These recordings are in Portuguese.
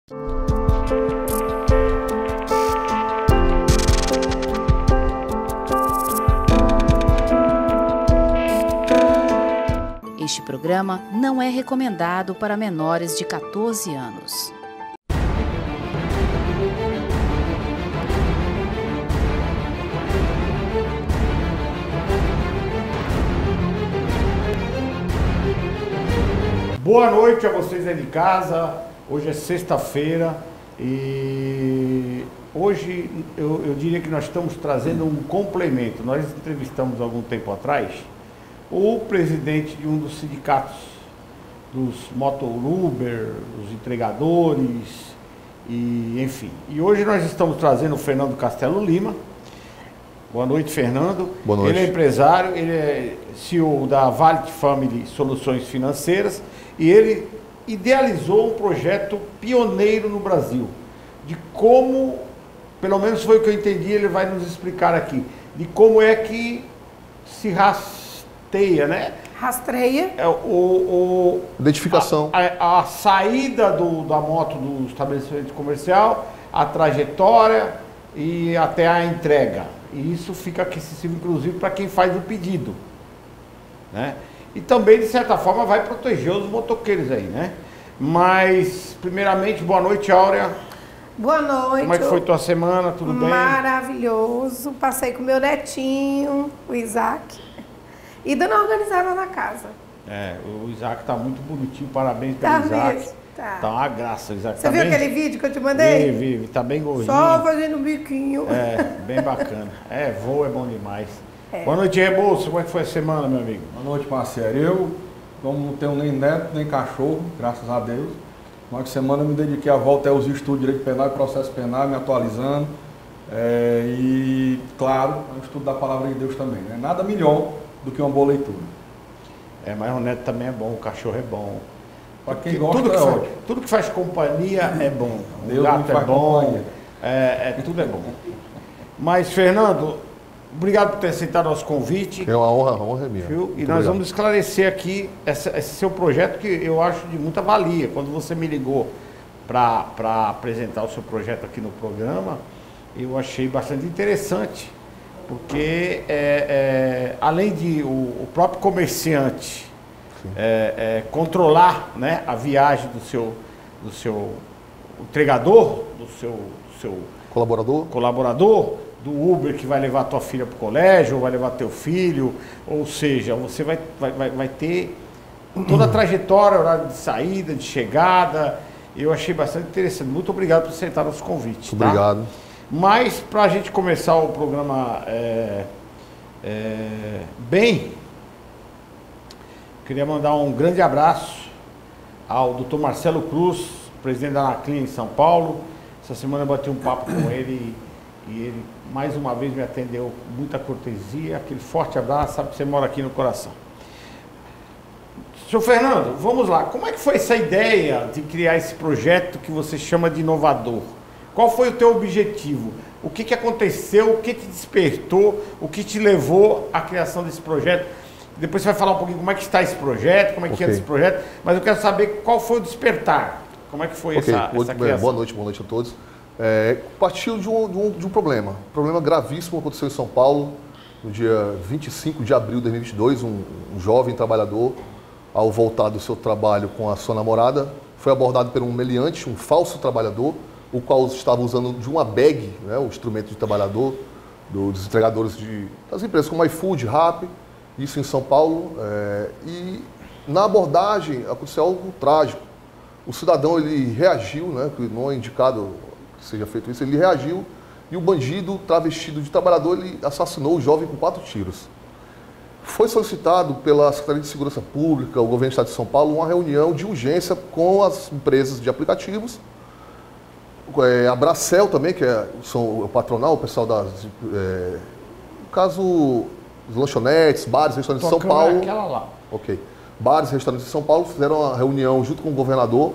Este programa não é recomendado para menores de 14 anos. Boa noite a vocês aí de casa. Hoje é sexta-feira e hoje eu diria que nós estamos trazendo um complemento. Nós entrevistamos há algum tempo atrás o presidente de um dos sindicatos dos motoruber, dos entregadores, e enfim. E hoje nós estamos trazendo o Fernando Castelo Lima. Boa noite, Fernando. Boa noite. Ele é empresário, ele é CEO da Valet Family Soluções Financeiras e ele idealizou um projeto pioneiro no Brasil, de como, pelo menos foi o que eu entendi, ele vai nos explicar aqui, de como é que se rastreia, né? Rastreia. Identificação. A saída da moto do estabelecimento comercial, a trajetória e até a entrega. E isso fica acessível, inclusive, para quem faz o pedido, né? E também, de certa forma, vai proteger os motoqueiros aí, né? Mas, primeiramente, boa noite, Áurea. Boa noite. Como é que foi tua semana? Tudo bem? Maravilhoso. Passei com meu netinho, o Isaac, e dando uma organizada na casa. O Isaac tá muito bonitinho, parabéns pelo Isaac. Mesmo? Tá uma graça, o Isaac. Você viu aquele vídeo que eu te mandei? Vi, tá bem gordinho. Só fazendo um biquinho. Bem bacana. Voo é bom demais. Boa noite, Rebouças. Como é que foi a semana, meu amigo? Boa noite, parceiro. Eu, como não tenho nem neto, nem cachorro, graças a Deus, uma semana eu me dediquei à volta aos estudos de direito penal e processo penal, me atualizando. E, claro, o estudo da palavra de Deus também, né? Nada melhor do que uma boa leitura. Mas o neto também é bom, o cachorro é bom. Para quem gosta, ótimo. Tudo que faz companhia é bom. Deus O gato é bom, tudo é bom. Mas, Fernando, obrigado por ter aceitado nosso convite. É uma honra é minha. Viu? E nós vamos esclarecer aqui esse seu projeto, que eu acho de muita valia. Quando você me ligou para apresentar o seu projeto aqui no programa, eu achei bastante interessante, porque além de o próprio comerciante controlar, né, a viagem do seu entregador, do seu colaborador, do Uber que vai levar tua filha para o colégio, ou vai levar teu filho, ou seja, você vai ter toda a trajetória, horário de saída, de chegada. Eu achei bastante interessante. Muito obrigado por aceitar nosso convite. Obrigado. Tá? Mas, para a gente começar o programa bem, queria mandar um grande abraço ao Dr. Marcelo Cruz, presidente da Anaclin em São Paulo. Essa semana eu bati um papo com ele e ele, mais uma vez, me atendeu com muita cortesia. Aquele forte abraço, sabe que você mora aqui no coração. Senhor Fernando, vamos lá. Como é que foi essa ideia de criar esse projeto que você chama de inovador? Qual foi o teu objetivo? O que aconteceu? O que te despertou? O que te levou à criação desse projeto? Depois você vai falar um pouquinho como é que está esse projeto, como é que é esse projeto, mas eu quero saber qual foi o despertar. Como é que foi essa criação? Boa noite a todos. Partiu de um problema gravíssimo aconteceu em São Paulo, no dia 25 de abril de 2022, um jovem trabalhador, ao voltar do seu trabalho com a sua namorada, foi abordado por um meliante, um falso trabalhador, o qual estava usando de uma bag, né, o instrumento de trabalhador, dos entregadores das empresas como iFood, Rappi, isso em São Paulo, e na abordagem aconteceu algo trágico. O cidadão, ele reagiu, né, que não é indicado que seja feito isso, ele reagiu e o bandido, travestido de trabalhador, ele assassinou o jovem com 4 tiros. Foi solicitado pela Secretaria de Segurança Pública, o governo do Estado de São Paulo, uma reunião de urgência com as empresas de aplicativos, a Bracel também, que é o patronal, o pessoal no caso, os lanchonetes, bares, restaurantes de São Paulo. Aquela lá. Ok. Bares e restaurantes de São Paulo fizeram uma reunião junto com o governador,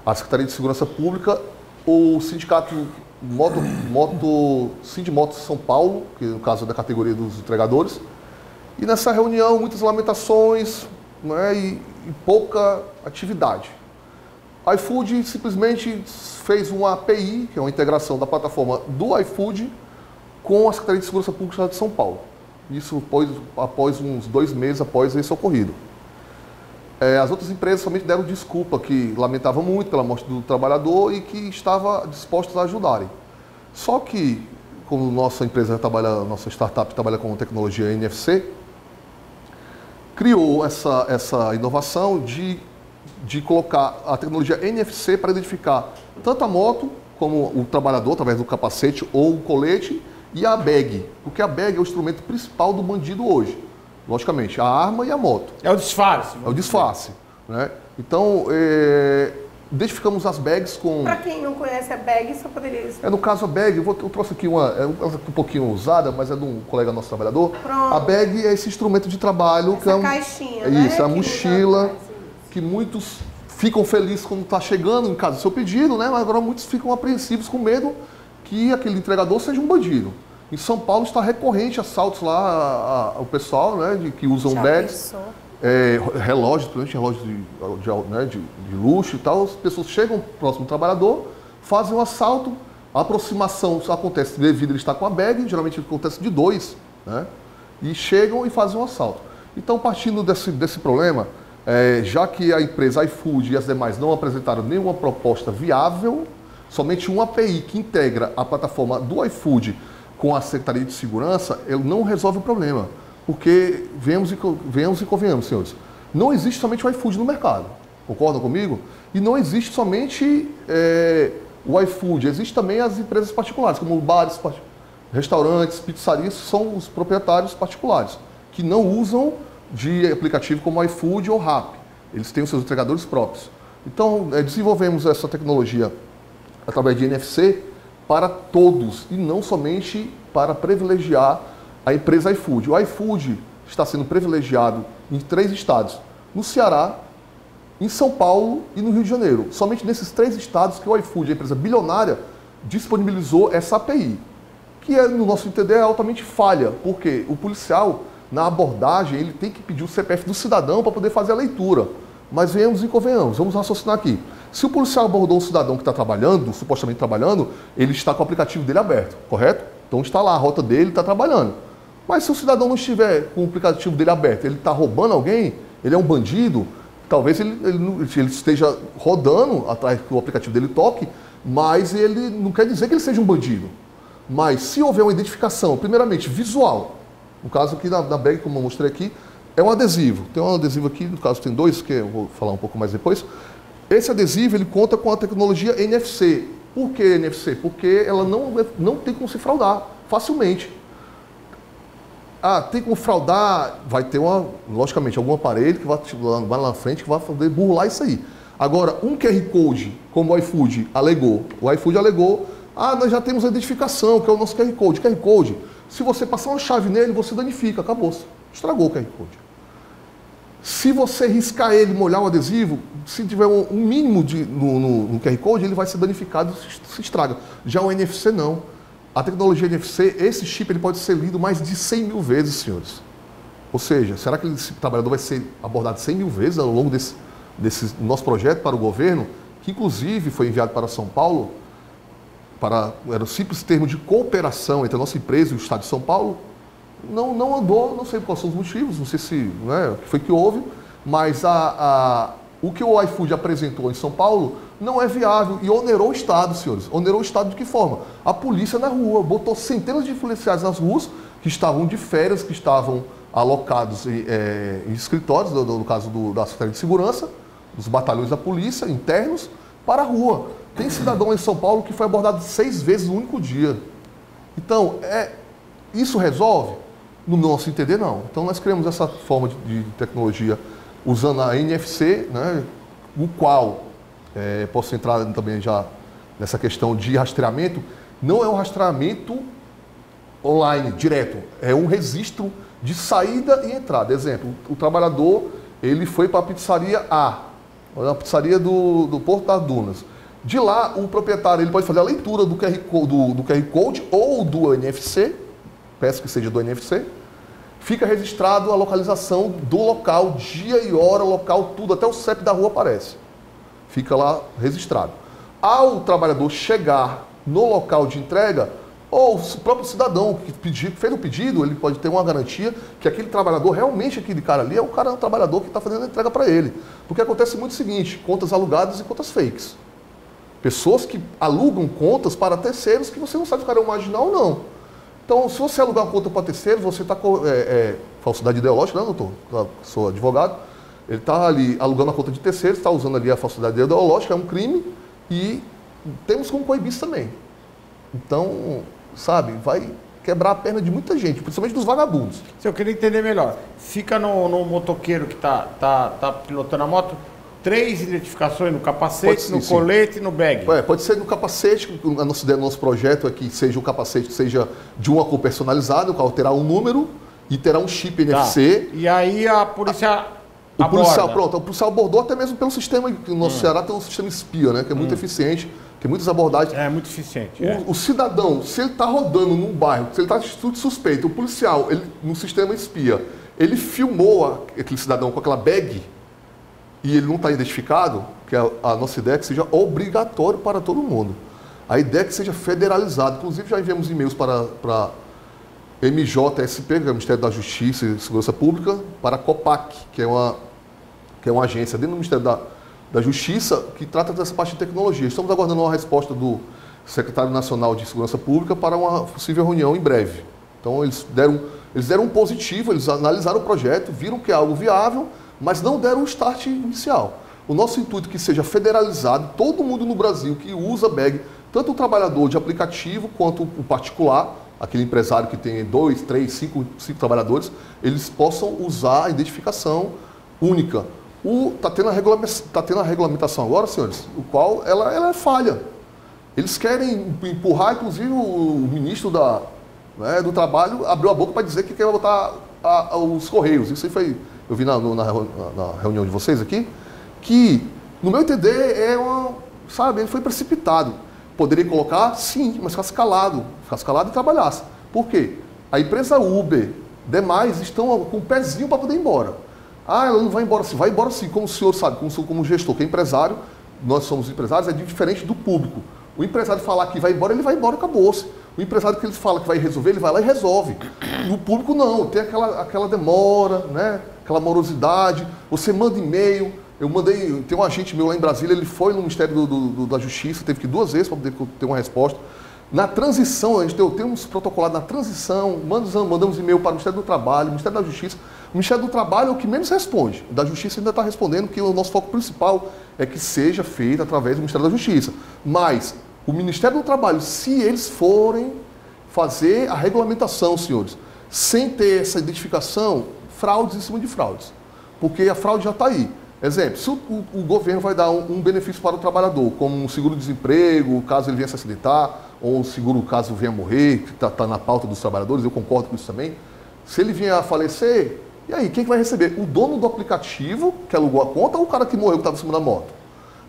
a Secretaria de Segurança Pública, o sindicato Sindimotos São Paulo, que no caso é da categoria dos entregadores. E nessa reunião, muitas lamentações, né, e pouca atividade. A iFood simplesmente fez uma API, que é uma integração da plataforma do iFood com a Secretaria de Segurança Pública de São Paulo. Isso após uns 2 meses após esse ocorrido. As outras empresas somente deram desculpa, que lamentavam muito pela morte do trabalhador e que estavam dispostas a ajudarem. Só que, como nossa empresa trabalha, nossa startup trabalha com tecnologia NFC, criou essa inovação de colocar a tecnologia NFC para identificar tanto a moto como o trabalhador, através do capacete ou o colete, e a bag, porque a bag é o instrumento principal do bandido hoje. Logicamente, a arma e a moto. É o disfarce. É o disfarce. Né? Então, identificamos as bags com... Para quem não conhece a bag, só poderia... No caso, a bag, eu trouxe aqui uma um pouquinho usada, mas é de um colega nosso trabalhador. Pronto. A bag é esse instrumento de trabalho. Essa que é caixinha, né? Isso, é a mochila, que muitos ficam felizes quando está chegando em casa do seu pedido, né? Mas agora muitos ficam apreensivos com medo que aquele entregador seja um bandido. Em São Paulo está recorrente assaltos lá, o pessoal, né, que usam bags, relógios, principalmente relógios de luxo e tal. As pessoas chegam próximo do trabalhador, fazem um assalto, a aproximação acontece devido a ele estar com a bag, geralmente acontece de 2, né, e chegam e fazem um assalto. Então, partindo desse problema, já que a empresa iFood e as demais não apresentaram nenhuma proposta viável, somente uma API que integra a plataforma do iFood com a Secretaria de Segurança, ele não resolve o problema. Porque, venhamos e convenhamos, senhores, não existe somente o iFood no mercado. Concordam comigo? E não existe somente o iFood, existe também as empresas particulares, como bares, restaurantes, pizzarias, são os proprietários particulares, que não usam de aplicativo como iFood ou Rappi. Eles têm os seus entregadores próprios. Então, desenvolvemos essa tecnologia através de NFC, para todos e não somente para privilegiar a empresa iFood. O iFood está sendo privilegiado em 3 estados, no Ceará, em São Paulo e no Rio de Janeiro. Somente nesses 3 estados que o iFood, a empresa bilionária, disponibilizou essa API, que no nosso entender é altamente falha, porque o policial, na abordagem, ele tem que pedir o CPF do cidadão para poder fazer a leitura. Mas venhamos e convenhamos, vamos raciocinar aqui. Se o policial abordou um cidadão que está trabalhando, supostamente trabalhando, ele está com o aplicativo dele aberto, correto? Então está lá a rota dele, está trabalhando. Mas se o cidadão não estiver com o aplicativo dele aberto, ele está roubando alguém, ele é um bandido, talvez ele esteja rodando atrás que o aplicativo dele toque, mas ele não quer dizer que ele seja um bandido. Mas se houver uma identificação, primeiramente visual, no caso aqui na bag, como eu mostrei aqui, é um adesivo. Tem um adesivo aqui, no caso tem 2, que eu vou falar um pouco mais depois. Esse adesivo ele conta com a tecnologia NFC. Por que NFC? Porque ela não tem como se fraudar facilmente. Tem como fraudar, vai ter logicamente, algum aparelho que vai lá na frente que vai poder burlar isso aí. Agora, um QR Code, como o iFood alegou, nós já temos a identificação, que é o nosso QR Code. QR Code, se você passar uma chave nele, você danifica, acabou-se. Estragou o QR Code. Se você riscar ele, molhar o adesivo, se tiver um mínimo no QR Code, ele vai ser danificado, se estraga. Já o NFC não. A tecnologia NFC, esse chip, ele pode ser lido mais de 100 mil vezes, senhores. Ou seja, será que esse trabalhador vai ser abordado 100 mil vezes ao longo desse nosso projeto para o governo, que inclusive foi enviado para São Paulo, era um simples termo de cooperação entre a nossa empresa e o Estado de São Paulo? Não andou, não sei quais são os motivos, não sei o que foi que houve, mas o que o iFood apresentou em São Paulo não é viável e onerou o Estado, senhores. Onerou o Estado de que forma? A polícia na rua, botou centenas de policiais nas ruas, que estavam de férias, que estavam alocados em escritórios, no caso da Secretaria de Segurança, dos batalhões da polícia, internos, para a rua. Tem cidadão em São Paulo que foi abordado 6 vezes no único dia. Então, isso resolve? No nosso entender, não. Então, nós criamos essa forma de tecnologia usando a NFC, né, o qual, posso entrar também já nessa questão de rastreamento, não é um rastreamento online, direto, é um registro de saída e entrada. Exemplo, o trabalhador, ele foi para a pizzaria A, a pizzaria do Porto das Dunas. De lá, o proprietário ele pode fazer a leitura do QR Code ou do NFC, peço que seja do NFC, fica registrado a localização do local, dia e hora, local, tudo, até o CEP da rua aparece. fica lá registrado. Ao trabalhador chegar no local de entrega, ou o próprio cidadão que fez o pedido, ele pode ter uma garantia que aquele trabalhador, realmente aquele cara ali, é o trabalhador que está fazendo a entrega para ele. Porque acontece muito o seguinte, contas alugadas e contas fakes. Pessoas que alugam contas para terceiros que você não sabe se o cara é um marginal ou não. Então, se você alugar uma conta para terceiro, você está com falsidade ideológica, né, doutor? Eu sou advogado. Ele está ali alugando a conta de terceiro, está usando ali a falsidade ideológica, é um crime e temos como coibir isso também. Então, sabe, vai quebrar a perna de muita gente, principalmente dos vagabundos. Se eu queria entender melhor, fica no motoqueiro que está pilotando a moto, 3 identificações no capacete, no colete e no bag. Pode ser no capacete, a nossa ideia, nosso projeto é que seja o capacete que seja de uma cor personalizada, o qual terá um número e terá um chip NFC. E aí a polícia o policial, pronto, o policial abordou até mesmo pelo sistema, que no nosso Ceará tem um sistema espia, né, que é muito eficiente, tem muitas abordagens. É muito eficiente. O cidadão, se ele está rodando num bairro, se ele está de suspeito, o policial, no sistema espia, ele filmou aquele cidadão com aquela bag e ele não está identificado, que a nossa ideia é que seja obrigatório para todo mundo. A ideia é que seja federalizado. Inclusive já enviamos e-mails para MJSP, que é o Ministério da Justiça e Segurança Pública, para a COPAC, que é uma agência dentro do Ministério da Justiça que trata dessa parte de tecnologia. Estamos aguardando uma resposta do Secretário Nacional de Segurança Pública para uma possível reunião em breve. Então eles deram um positivo, eles analisaram o projeto, viram que é algo viável, mas não deram o start inicial. O nosso intuito é que seja federalizado, todo mundo no Brasil que usa bag, tanto o trabalhador de aplicativo quanto o particular, aquele empresário que tem 2, 3, 5 trabalhadores, eles possam usar a identificação única. Está tendo a regulamentação agora, senhores, o qual ela é falha. Eles querem empurrar, inclusive o ministro do Trabalho abriu a boca para dizer que quer botar os Correios. Isso aí foi, eu vi na reunião de vocês aqui, que, no meu entender, ele foi precipitado. Poderia colocar, sim, mas ficasse calado e trabalhasse. Por quê? A empresa Uber, demais, estão com o pezinho para poder ir embora. Ela não vai embora sim. Vai embora sim, como o senhor sabe, como gestor, que é empresário, nós somos empresários, é diferente do público. O empresário falar que vai embora, ele vai embora e acabou-se. O empresário que ele fala que vai resolver, ele vai lá e resolve. No público não, tem aquela demora, né? Aquela morosidade, você manda e-mail. Tem um agente meu lá em Brasília, ele foi no Ministério da Justiça, teve que ir 2 vezes para poder ter uma resposta. Na transição, a gente tem uns protocolados na transição, mandamos e-mail para o Ministério do Trabalho, Ministério da Justiça. O Ministério do Trabalho é o que menos responde. Da Justiça ainda está respondendo, que o nosso foco principal é que seja feito através do Ministério da Justiça. Mas o Ministério do Trabalho, se eles forem fazer a regulamentação, senhores, sem ter essa identificação, fraudes em cima de fraudes. Porque a fraude já está aí. Exemplo, se o governo vai dar um benefício para o trabalhador, como um seguro-desemprego, caso ele venha se acidentar, ou um seguro caso venha morrer, que está na pauta dos trabalhadores, eu concordo com isso também. Se ele vier a falecer, e aí, quem que vai receber? O dono do aplicativo, que alugou a conta, ou o cara que morreu, que estava em cima da moto?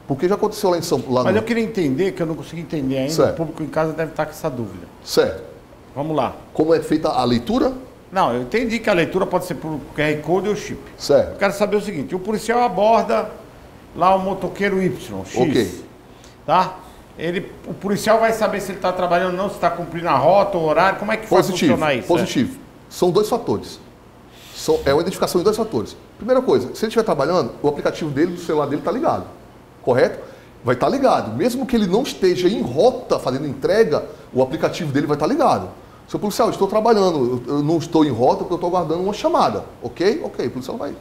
Porque já aconteceu lá em São Paulo. Mas eu queria entender, que eu não consegui entender ainda, certo. O público em casa deve estar com essa dúvida. Certo. Vamos lá. Como é feita a leitura? Não, eu entendi que a leitura pode ser por QR Code ou chip. Certo. Eu quero saber o seguinte, o policial aborda lá o motoqueiro Y, X, ok, tá? O policial vai saber se ele está trabalhando ou não, se está cumprindo a rota, o horário, como é que vai funcionar isso? Positivo. São 2 fatores. É uma identificação de 2 fatores. Primeira coisa, se ele estiver trabalhando, o aplicativo dele, do celular dele está ligado, correto? Vai estar ligado. Mesmo que ele não esteja em rota fazendo entrega, o aplicativo dele vai estar ligado. Seu policial, estou trabalhando, eu não estou em rota porque eu estou aguardando uma chamada. Ok? Ok, o policial vai.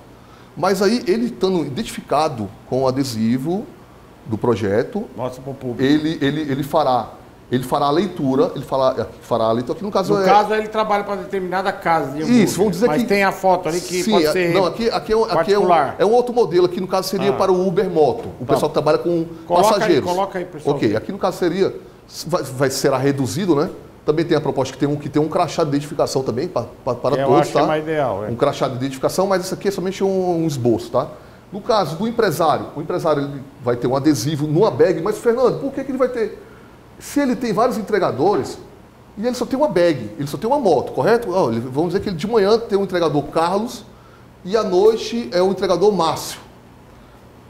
Mas aí, ele estando identificado com o adesivo do projeto, mostra para o público. Ele fará a leitura, fará a leitura, aqui no caso caso, ele trabalha para determinada casa. Isso, vamos dizer mas que... tem a foto ali que sim, pode ser não, aqui é um outro modelo, aqui no caso seria para o Uber Moto, o pessoal que trabalha com passageiros. Coloca aí, pessoal. Ok, aqui no caso será reduzido, né? Também tem a proposta que tem um crachá de identificação também para todos, eu acho tá? Que é mais ideal, Um crachá de identificação, mas isso aqui é somente um esboço, tá? No caso do empresário, o empresário ele vai ter um adesivo numa bag, mas Fernando, por que ele vai ter? Se ele tem vários entregadores e ele só tem uma bag, ele só tem uma moto, correto? Vamos dizer que ele de manhã tem um entregador Carlos e à noite é o entregador Márcio.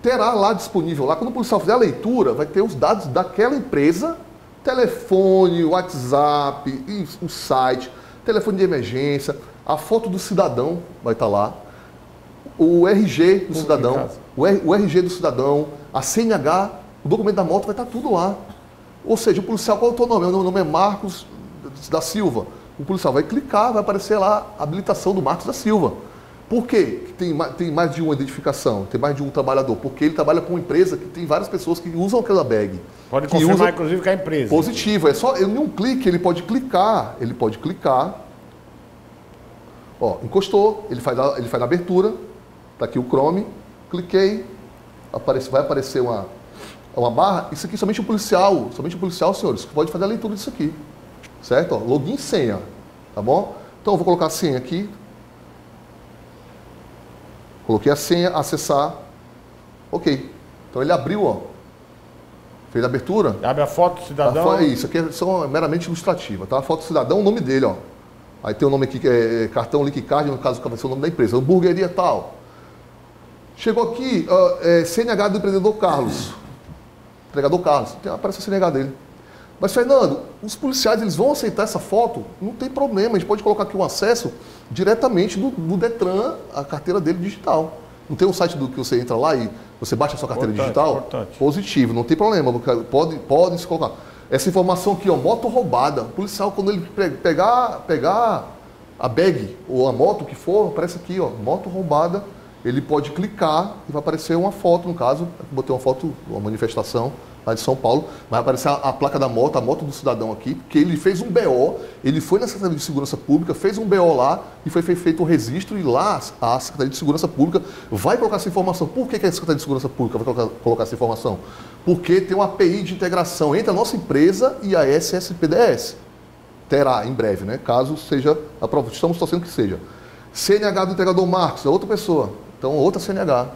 terá lá disponível, lá quando o policial fizer a leitura, vai ter os dados daquela empresa, telefone, WhatsApp, o site, telefone de emergência, a foto do cidadão vai estar lá, o RG do cidadão, o RG do cidadão, a CNH, o documento da moto vai estar tudo lá. Ou seja, o policial, qual é o teu nome? Meu nome é Marcos da Silva. O policial vai clicar, vai aparecer lá a habilitação do Marcos da Silva. Por quê? Tem mais de uma identificação, tem mais de um trabalhador? Porque ele trabalha com uma empresa que tem várias pessoas que usam aquela bag. Pode confirmar, inclusive, com a empresa. Positivo. É só em um clique, ele pode clicar. Ó, encostou, ele faz a abertura. Está aqui o Chrome. Cliquei. Vai aparecer uma barra. Isso aqui somente o policial, senhores, que pode fazer a leitura disso aqui. Certo? Ó, login e senha. Tá bom? Então eu vou colocar a senha aqui. Coloquei a senha, acessar. Ok. Então ele abriu, ó. Fez a abertura. Abre a foto do cidadão. Isso aqui é só meramente ilustrativa, tá? A foto do cidadão, o nome dele, ó. Aí tem o nome aqui que é cartão Link Card, no caso vai ser o nome da empresa. Hamburgueria tal. Chegou aqui, CNH do empreendedor Carlos. Entregador Carlos. Aparece o CNH dele. Mas, Fernando, os policiais eles vão aceitar essa foto? Não tem problema, a gente pode colocar aqui um acesso diretamente do Detran, a carteira dele digital. Não tem um site que você entra lá e você baixa a sua carteira digital? Importante. Positivo, não tem problema, pode se colocar. Essa informação aqui, ó, moto roubada. O policial, quando ele pegar a bag ou a moto que for, aparece aqui, ó, moto roubada. Ele pode clicar e vai aparecer uma foto, no caso, eu botei uma foto, uma manifestação lá de São Paulo, vai aparecer a placa da moto, a moto do cidadão aqui, que ele fez um BO, ele foi na Secretaria de Segurança Pública, fez um BO lá e foi feito o registro e lá a Secretaria de Segurança Pública vai colocar essa informação. Por que a Secretaria de Segurança Pública vai colocar essa informação? Porque tem uma API de integração entre a nossa empresa e a SSPDS. Terá em breve, né? Caso seja aprovado, estamos torcendo que seja. CNH do entregador Marcos, é outra pessoa. Então, outra CNH.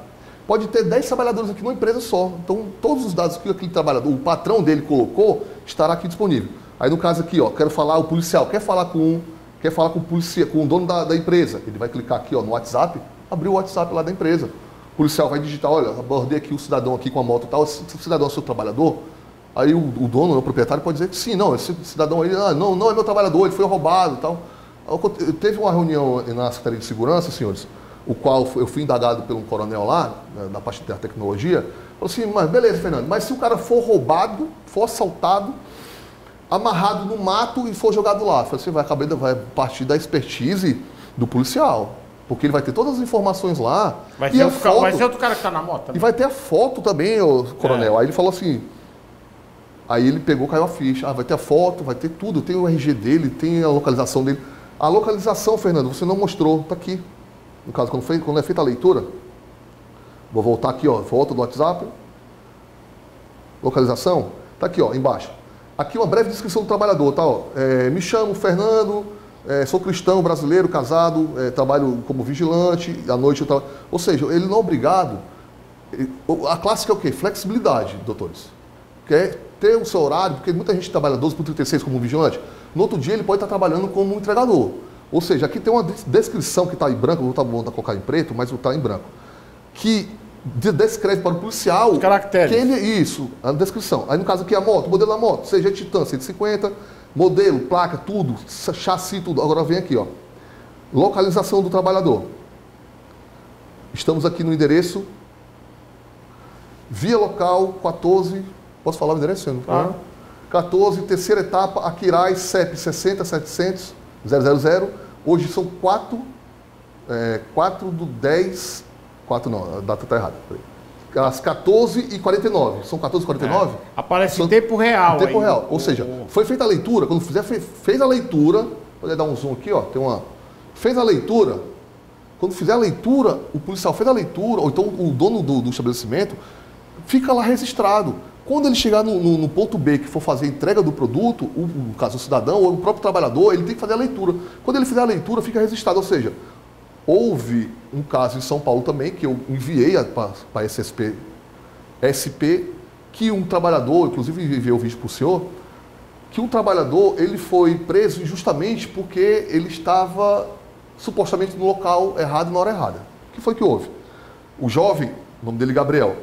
Pode ter 10 trabalhadores aqui numa empresa só. Então, todos os dados que aquele trabalhador, o patrão dele colocou, estará aqui disponível. Aí, no caso aqui, ó, quero falar, o policial quer falar com o dono da empresa. Ele vai clicar aqui, ó, no WhatsApp, abrir o WhatsApp lá da empresa. O policial vai digitar, olha, abordei aqui o cidadão aqui com a moto e tal, esse cidadão é seu trabalhador? Aí o dono, o proprietário pode dizer que sim, não, esse cidadão aí, não é meu trabalhador, ele foi roubado e tal. Teve uma reunião na Secretaria de Segurança, senhores, o qual eu fui indagado pelo coronel lá, na parte da tecnologia, falou assim, mas beleza, Fernando, mas se o cara for roubado, for assaltado, amarrado no mato e for jogado lá, você vai partir da expertise do policial, porque ele vai ter todas as informações lá. Vai ser outro cara que está na moto também. E vai ter a foto também, o coronel. Aí ele falou assim, aí ele pegou, caiu a ficha, vai ter a foto, vai ter tudo, tem o RG dele, tem a localização dele. A localização, Fernando, você não mostrou, está aqui. No caso, quando é feita a leitura, vou voltar aqui, ó, volta do WhatsApp, localização, tá aqui, ó, embaixo. Aqui uma breve descrição do trabalhador, tá, ó. Me chamo Fernando, sou cristão brasileiro, casado, trabalho como vigilante, à noite eu trabalho. Ou seja, ele não é obrigado. A clássica é o quê? Flexibilidade, doutores. Quer ter o seu horário, porque muita gente trabalha 12 por 36 como vigilante, no outro dia ele pode estar trabalhando como entregador. Ou seja, aqui tem uma descrição que está em branco, vou colocar em preto, mas está em branco, que descreve para o policial... Os caracteres. Isso, a descrição. Aí no caso aqui a moto, o modelo da moto, seja Titan 150, modelo, placa, tudo, chassi, tudo. Agora vem aqui, ó. Localização do trabalhador. Estamos aqui no endereço, via local 14, posso falar o endereço, senhor? Claro. 14, terceira etapa, Aquiraz, CEP 60 700 000. Hoje são 4 do 10... 4 não, a data está errada. Às 14h49. São 14h49? Aparece em tempo real. Em tempo real. Ou seja, foi feita a leitura, quando fez a leitura, vou dar um zoom aqui, ó, fez a leitura, quando fizer a leitura, o policial fez a leitura, ou então o dono do estabelecimento, fica lá registrado. Quando ele chegar no ponto B, que for fazer a entrega do produto, no caso o cidadão ou o próprio trabalhador, ele tem que fazer a leitura. Quando ele fizer a leitura, fica registrado. Ou seja, houve um caso em São Paulo também, que eu enviei para a SP, que um trabalhador, inclusive enviei o vídeo para o senhor, que um trabalhador ele foi preso injustamente porque ele estava supostamente no local errado na hora errada. O que foi que houve? O jovem, o nome dele é Gabriel,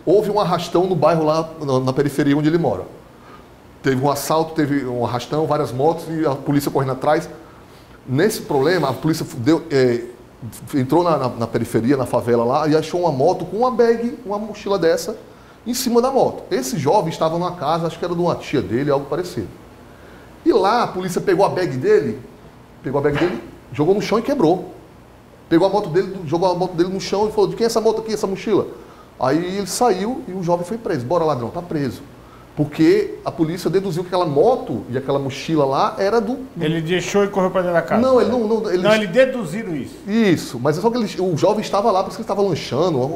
houve um arrastão no bairro lá na periferia onde ele mora. Teve um assalto, teve um arrastão, várias motos e a polícia correndo atrás. Nesse problema, a polícia entrou na periferia, na favela lá, e achou uma moto com uma bag, uma mochila dessa, em cima da moto. Esse jovem estava numa casa, acho que era de uma tia dele, algo parecido. E lá a polícia pegou a bag dele, jogou no chão e quebrou. Pegou a moto dele, jogou a moto dele no chão e falou: de quem é essa moto aqui, essa mochila? Aí ele saiu e o jovem foi preso. Bora, ladrão, tá preso. Porque a polícia deduziu que aquela moto e aquela mochila lá era do... Ele deixou e correu para dentro da casa? Não, ele não... Não, eles deduziram isso. Isso, mas é só que o jovem estava lá, porque ele estava lanchando,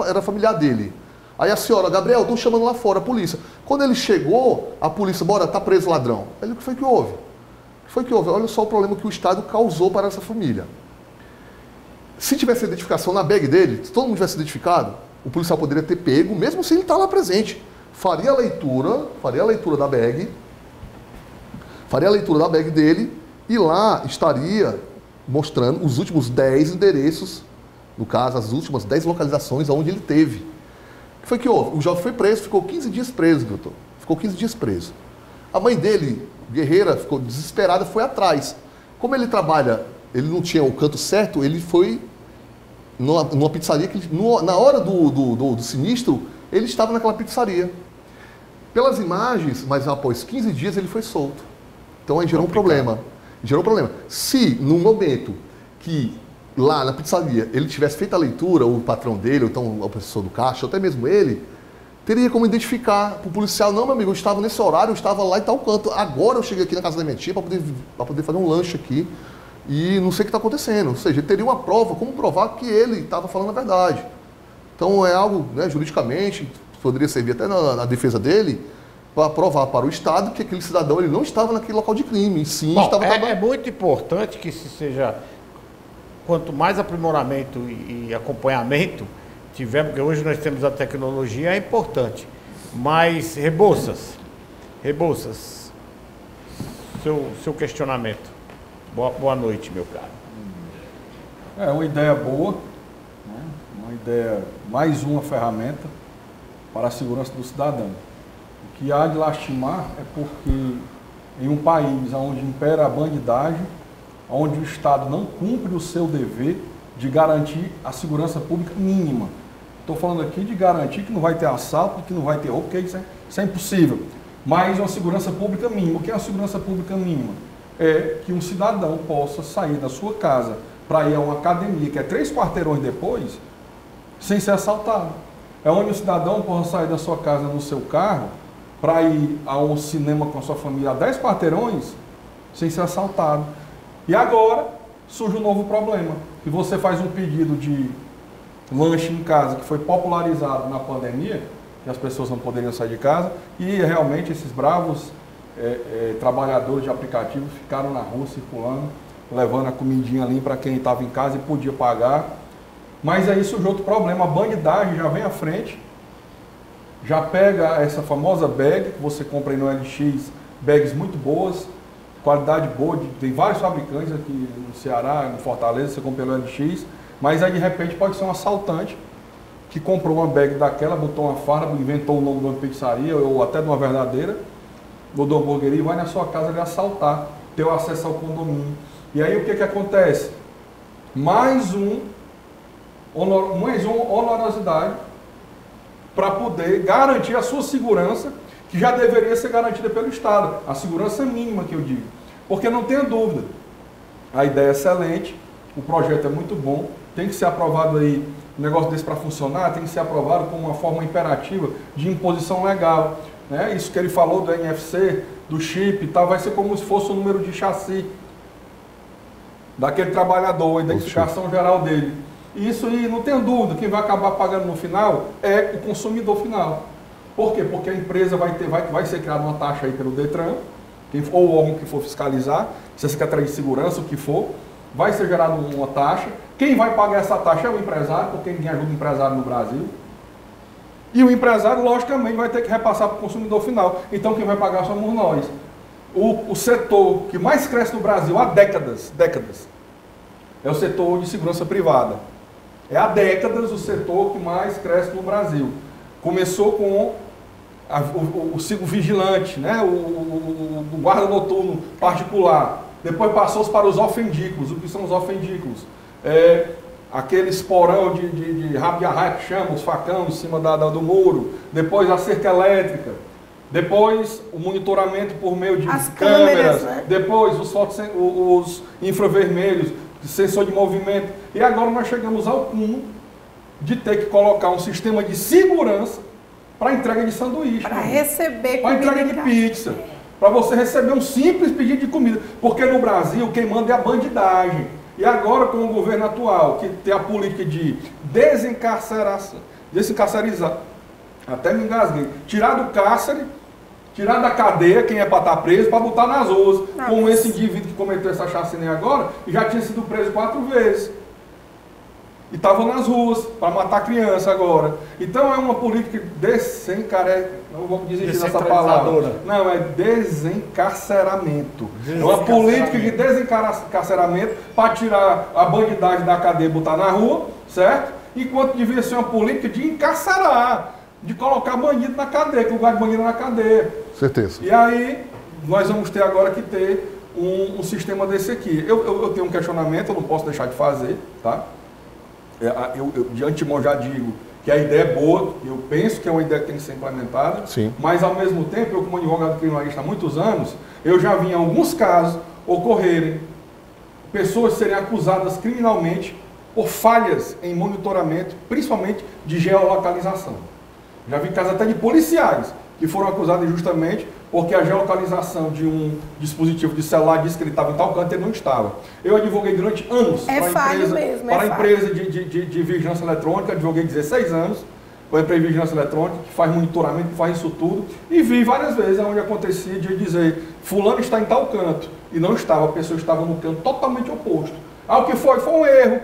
era familiar dele. Aí a senhora: Gabriel, estão chamando lá fora a polícia. Quando ele chegou, a polícia: bora, tá preso o ladrão. Ele: o que foi que houve? O que foi que houve? Olha só o problema que o Estado causou para essa família. Se tivesse identificação na bag dele, se todo mundo tivesse identificado, o policial poderia ter pego, mesmo sem ele estar lá presente. Faria a leitura da bag, dele, e lá estaria mostrando os últimos 10 endereços, no caso, as últimas 10 localizações onde ele teve. O que foi que houve? O jovem foi preso, ficou 15 dias preso, doutor. Ficou 15 dias preso. A mãe dele, guerreira, ficou desesperada, foi atrás. Como ele trabalha, ele não tinha o canto certo, ele foi numa pizzaria que, na hora do sinistro, ele estava naquela pizzaria. Pelas imagens, mas após 15 dias ele foi solto. Então aí gerou um problema. Se no momento que lá na pizzaria ele tivesse feito a leitura, o patrão dele, ou então o professor do caixa, ou até mesmo ele, teria como identificar para o policial: não, meu amigo, eu estava nesse horário, eu estava lá em tal canto, agora eu cheguei aqui na casa da minha tia para poder fazer um lanche aqui e não sei o que está acontecendo. Ou seja, ele teria uma prova, como provar que ele estava falando a verdade. Então é algo, né, juridicamente, poderia servir até na defesa dele, para provar para o Estado que aquele cidadão ele não estava naquele local de crime, sim. Bom, é muito importante que se seja, quanto mais aprimoramento e acompanhamento tiver, porque hoje nós temos a tecnologia, é importante. Mas, Rebouças, seu questionamento. Boa noite, meu caro. É uma ideia boa, né? Uma ideia, mais uma ferramenta para a segurança do cidadão. O que há de lastimar é porque em um país onde impera a bandidagem, onde o Estado não cumpre o seu dever de garantir a segurança pública mínima. Estou falando aqui de garantir que não vai ter assalto, que não vai ter roubo, porque isso é impossível. Mas uma segurança pública mínima. O que é uma segurança pública mínima? É que um cidadão possa sair da sua casa para ir a uma academia, que é 3 quarteirões depois, sem ser assaltado. É onde o cidadão possa sair da sua casa no seu carro para ir a um cinema com a sua família a 10 quarteirões, sem ser assaltado. E agora surge um novo problema, que você faz um pedido de lanche em casa, que foi popularizado na pandemia, que as pessoas não poderiam sair de casa, e realmente esses bravos trabalhadores de aplicativo ficaram na rua circulando, levando a comidinha ali para quem estava em casa e podia pagar. Mas aí surge outro problema: a bandidagem já vem à frente, já pega essa famosa bag que você compra aí no LX, bags muito boas, qualidade boa, tem vários fabricantes aqui no Ceará, em Fortaleza, você compra pelo LX, mas aí de repente pode ser um assaltante que comprou uma bag daquela, botou uma farda, inventou o nome de uma pizzaria ou até de uma verdadeira, ou de uma hamburgueria, e vai na sua casa lhe assaltar, ter o acesso ao condomínio. E aí o que acontece? Mais uma onerosidade para poder garantir a sua segurança, que já deveria ser garantida pelo Estado, a segurança mínima que eu digo. Porque não tenha dúvida, a ideia é excelente, o projeto é muito bom, tem que ser aprovado aí, um negócio desse para funcionar, tem que ser aprovado como uma forma imperativa de imposição legal. Né? Isso que ele falou do NFC, do chip e tal, vai ser como se fosse o número de chassi daquele trabalhador, a identificação geral dele. E isso aí, não tenha dúvida, quem vai acabar pagando no final é o consumidor final. Por quê? Porque a empresa vai ser criada uma taxa aí pelo Detran, ou o órgão que for fiscalizar, se é a Secretaria de Segurança, o que for, vai ser gerada uma taxa. Quem vai pagar essa taxa é o empresário, porque ninguém ajuda o empresário no Brasil. E o empresário, logicamente, vai ter que repassar para o consumidor final. Então, quem vai pagar somos nós. O setor que mais cresce no Brasil há décadas, é o setor de segurança privada. É há décadas o setor que mais cresce no Brasil. Começou com o vigilante, né? o guarda noturno particular. Depois passou para os ofendículos. O que são os ofendículos? Aqueles porão de rabo de arraia que chama, os facão em cima do muro. Depois a cerca elétrica. Depois o monitoramento por meio de câmeras. Né? Depois os infravermelhos, sensor de movimento. E agora nós chegamos ao cúmulo de ter que colocar um sistema de segurança para entrega de sanduíche. Para receber comida. Para entrega de pizza. Para você receber um simples pedido de comida. Porque no Brasil quem manda é a bandidagem. E agora com o governo atual, que tem a política de desencarcerizar, até me engasguei, tirar do cárcere, tirar da cadeia quem é para estar preso, para botar nas ruas. Como esse indivíduo que cometeu essa chacina agora, já tinha sido preso 4 vezes. E estava nas ruas para matar criança agora. Então é uma política não vou desistir dessa palavra. Não, é desencarceramento. É uma política de desencarceramento para tirar a bandidagem da cadeia e botar na rua, certo? Enquanto devia ser uma política de encarcerar, de colocar bandido na cadeia, que lugar de bandido na cadeia. Certeza. E aí nós vamos ter agora que ter um sistema desse aqui. Eu tenho um questionamento, eu não posso deixar de fazer, tá? Eu de antemão já digo que a ideia é boa, eu penso que é uma ideia que tem que ser implementada. Sim. Mas ao mesmo tempo, eu como advogado criminalista há muitos anos, eu já vi em alguns casos ocorrerem pessoas serem acusadas criminalmente por falhas em monitoramento, principalmente de geolocalização. Já vi casos até de policiais que foram acusados injustamente porque a geolocalização de um dispositivo de celular disse que ele estava em tal canto e ele não estava. Eu advoguei durante anos para a empresa de vigilância eletrônica, advoguei 16 anos para a empresa de vigilância eletrônica, que faz monitoramento, que faz isso tudo, e vi várias vezes onde acontecia de dizer, fulano está em tal canto, e não estava, a pessoa estava no canto totalmente oposto. O que foi? Foi um erro.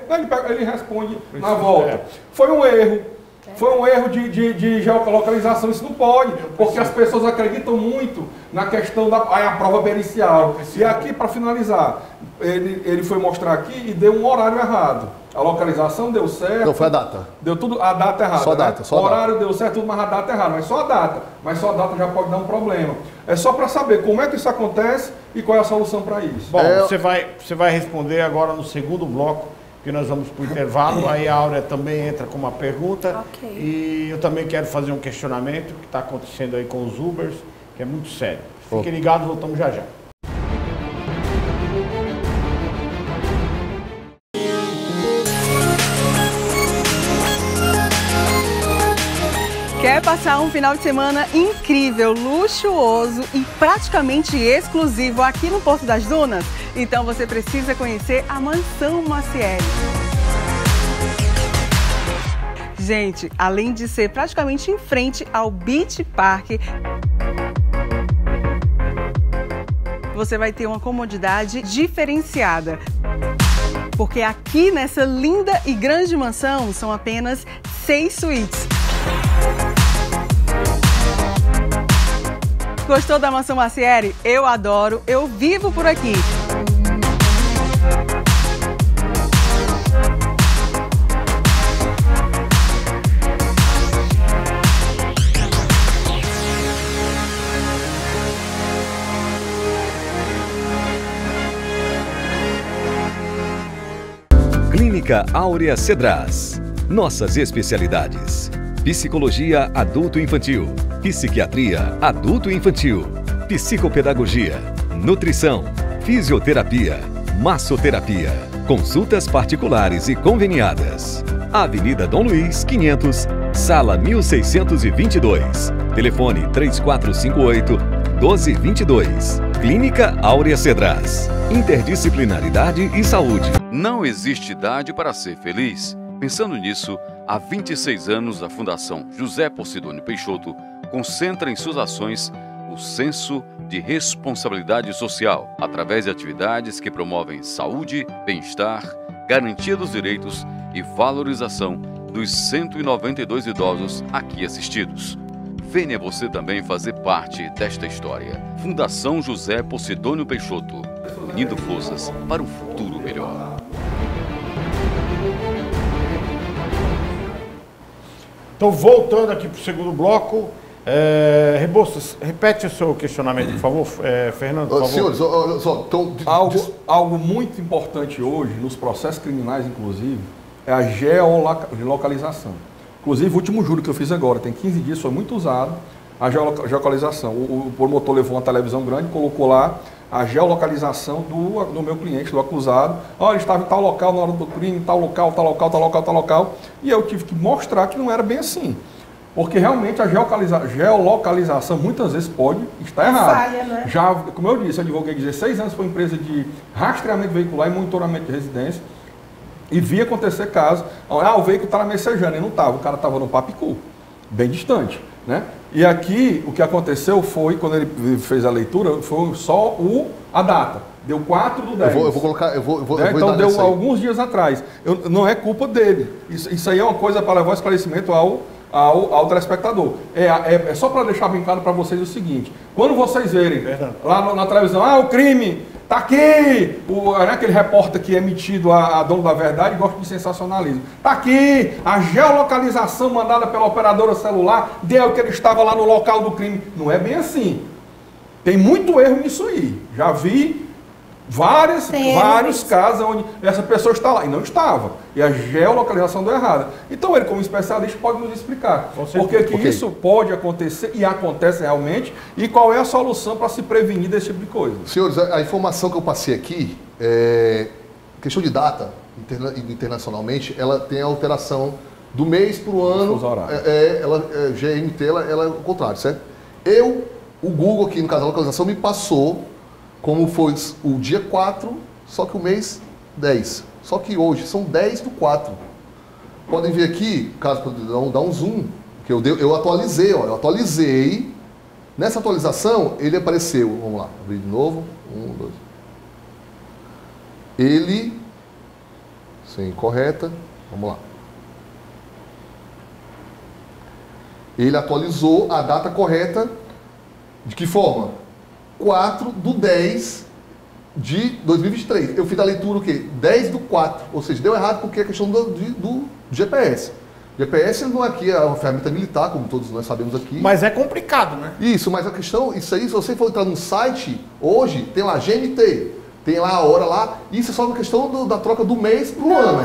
Ele responde na volta. Foi um erro. Foi um erro de geolocalização, isso não pode, porque as pessoas acreditam muito na questão da prova pericial. E aqui, para finalizar, ele foi mostrar aqui e deu um horário errado. A localização deu certo. Não, foi a data. Deu tudo, a data errada. Só a data, só a data. O horário deu certo, tudo, mas a data errada. Mas só a data. Mas só a data já pode dar um problema. É só para saber como é que isso acontece e qual é a solução para isso. Bom, você vai responder agora no segundo bloco, que nós vamos para o intervalo, aí a Áurea também entra com uma pergunta. Okay. E eu também quero fazer um questionamento que está acontecendo aí com os Ubers, que é muito sério. Fiquem ligados, voltamos já já. Quer passar um final de semana incrível, luxuoso e praticamente exclusivo aqui no Porto das Dunas? Então você precisa conhecer a Mansão Macieri. Gente, além de ser praticamente em frente ao Beach Park, você vai ter uma comodidade diferenciada. Porque aqui nessa linda e grande mansão são apenas 6 suítes. Gostou da Mansão Macieri? Eu adoro, eu vivo por aqui. Clínica Áurea Cedras. Nossas especialidades: psicologia adulto-infantil, psiquiatria adulto-infantil, psicopedagogia, nutrição, fisioterapia, massoterapia, consultas particulares e conveniadas. Avenida Dom Luiz, 500, sala 1622. Telefone 3458-1222. Clínica Áurea Cedras. Interdisciplinaridade e saúde. Não existe idade para ser feliz. Pensando nisso, há 26 anos a Fundação José Posidônio Peixoto concentra em suas ações o senso de responsabilidade social, através de atividades que promovem saúde, bem-estar, garantia dos direitos e valorização dos 192 idosos aqui assistidos. Venha você também fazer parte desta história. Fundação José Posidônio Peixoto, unindo forças para um futuro melhor. Então, voltando aqui para o segundo bloco, Rebouças, repete o seu questionamento, por favor, Fernando, por favor. Senhores, olha só, então... Algo muito importante hoje, nos processos criminais, inclusive, é a geolocalização. Inclusive, o último júri que eu fiz agora, tem 15 dias, foi muito usado a geolocalização. O promotor levou uma televisão grande, colocou lá a geolocalização do meu cliente, do acusado. Olha, ele estava em tal local na hora do crime, tal local, tal local, tal local, tal local. E eu tive que mostrar que não era bem assim. Porque realmente a geolocalização muitas vezes pode estar errada. Falha, né? Já, como eu disse, eu advoguei 16 anos para uma empresa de rastreamento veicular e monitoramento de residência. E vi acontecer casos, o veículo está na Messejana, e não estava, o cara estava no Papicu, bem distante, né? E aqui, o que aconteceu foi, quando ele fez a leitura, foi só a data, deu 4/10. Eu vou colocar, eu vou então deu alguns dias atrás, não é culpa dele, isso aí é uma coisa para levar esclarecimento ao telespectador. É só para deixar bem claro para vocês o seguinte, quando vocês verem lá na televisão, o crime... Tá aqui, aquele repórter que é metido a dono da verdade e gosta de sensacionalismo. Tá aqui, a geolocalização mandada pela operadora celular deu que ele estava lá no local do crime. Não é bem assim. Tem muito erro nisso aí. Já vi vários casos onde essa pessoa está lá e não estava. E a geolocalização deu errada. Então ele, como especialista, pode nos explicar por que isso pode acontecer e acontece realmente e qual é a solução para se prevenir desse tipo de coisa. Senhores, a informação que eu passei aqui, questão de data, internacionalmente, ela tem a alteração do mês para o ano. GMT, ela é o contrário, certo? O Google aqui, no caso da localização, me passou como foi o dia 4, só que o mês 10. Só que hoje são 10/4. Podem ver aqui, caso dar um zoom, que eu atualizei, ó, eu atualizei. Nessa atualização, ele apareceu, vamos lá, abrir de novo, 1, 2. Ele, sem correta, vamos lá. Ele atualizou a data correta, de que forma? 4/10 de 2023. Eu fiz a leitura o quê? 10/4. Ou seja, deu errado porque é a questão do GPS. GPS não é aqui uma ferramenta militar, como todos nós sabemos aqui. Mas é complicado, né? Isso, mas a questão, isso aí, se você for entrar no site, hoje, tem lá GMT, tem lá a hora lá, isso é só uma questão da troca do mês pro ano.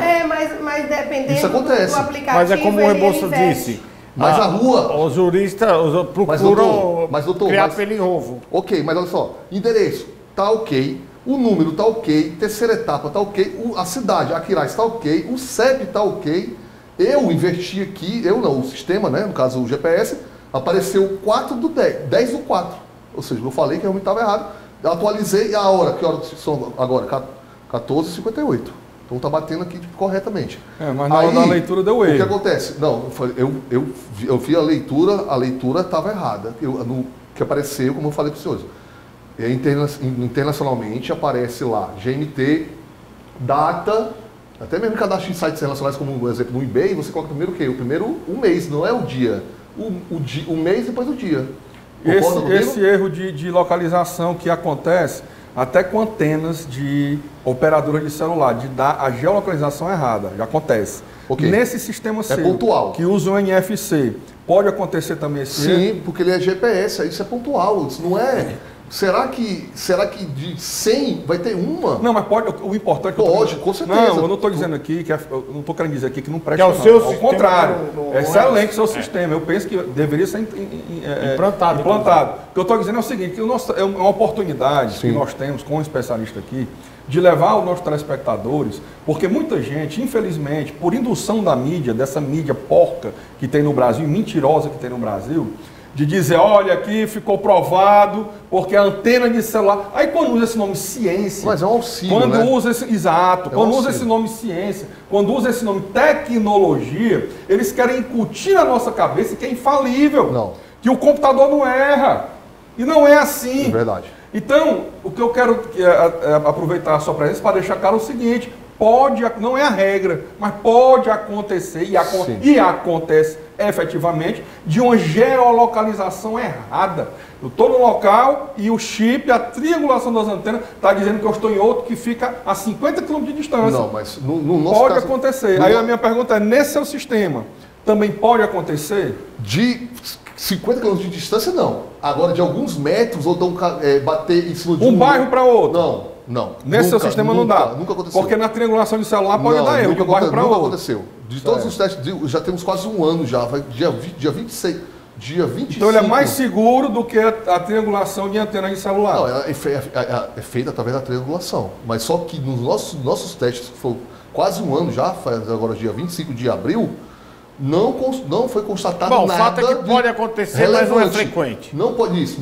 Mas dependendo isso acontece. do aplicativo, mas é como o Rebouças disse. Mas a rua... Os juristas procuram criar pelo em ovo. Ok, mas olha só. Endereço, tá ok. O número tá ok. Terceira etapa tá ok. A cidade, Aquiraz, tá ok. O CEP tá ok. Eu investi aqui, o sistema, né? No caso o GPS, apareceu 4/10, 10/4. Ou seja, eu falei que realmente estava errado. Eu atualizei a hora, que horas são agora? 14h58. Então está batendo aqui corretamente. Mas na hora da leitura deu erro. O que acontece? Não, eu fiz a leitura estava errada. No que apareceu, como eu falei para os senhores, internacionalmente aparece lá GMT, data, até mesmo cadastro em sites relacionados, como por exemplo no eBay, você coloca primeiro o quê? O mês, não é o dia. O mês depois do dia. Esse erro de localização que acontece até com antenas de operadora de celular, de dar a geolocalização errada, já acontece. Okay. Nesse sistema seu, pontual. Que usa o NFC, pode acontecer também esse erro? Sim, porque ele é GPS, isso é pontual, isso não é... Será que de 100 vai ter uma? Não, mas pode, o importante... Pode, com certeza. Não, eu não estou dizendo aqui, eu não estou querendo dizer aqui que não presta. Que é o seu sistema. Ao contrário, é excelente o seu sistema. Eu penso que deveria ser implantado. O que eu estou dizendo é o seguinte, que é uma oportunidade que nós temos com um especialista aqui, de levar os nossos telespectadores, porque muita gente, infelizmente, por indução da mídia, dessa mídia porca que tem no Brasil, mentirosa que tem no Brasil, de dizer, olha, aqui ficou provado, porque a antena de celular... Aí quando usa esse nome ciência... Mas é um auxílio, quando né? usa esse, exato. Quando usa esse nome ciência, quando usa esse nome tecnologia, eles querem incutir na nossa cabeça que é infalível. Não. Que o computador não erra. E não é assim. É verdade. Então, o que eu quero aproveitar a sua presença para deixar claro é o seguinte, não é a regra, mas pode acontecer, e acontece efetivamente, de uma geolocalização errada. Eu estou no local e o chip, a triangulação das antenas, está dizendo que eu estou em outro que fica a 50 km de distância. Não, mas no nosso pode caso, acontecer. Aí a minha pergunta é, nesse seu sistema, também pode acontecer? De 50 km de distância, não. Agora, de alguns metros, ou então bater em cima de Um bairro para outro? Não. Nesse seu sistema não dá? Nunca aconteceu. Porque na triangulação de celular pode dar erro, de um bairro para outro. Nunca aconteceu. De todos os testes, já temos quase um ano já, dia 26, dia 25. Então ele é mais seguro do que a triangulação de antena de celular? Não, ela é feita através da triangulação. Mas só que nos nossos testes, que foi quase um ano já, faz agora dia 25 de abril, não foi constatado nada. Bom, o fato é que pode acontecer, mas não é frequente. Não pode isso.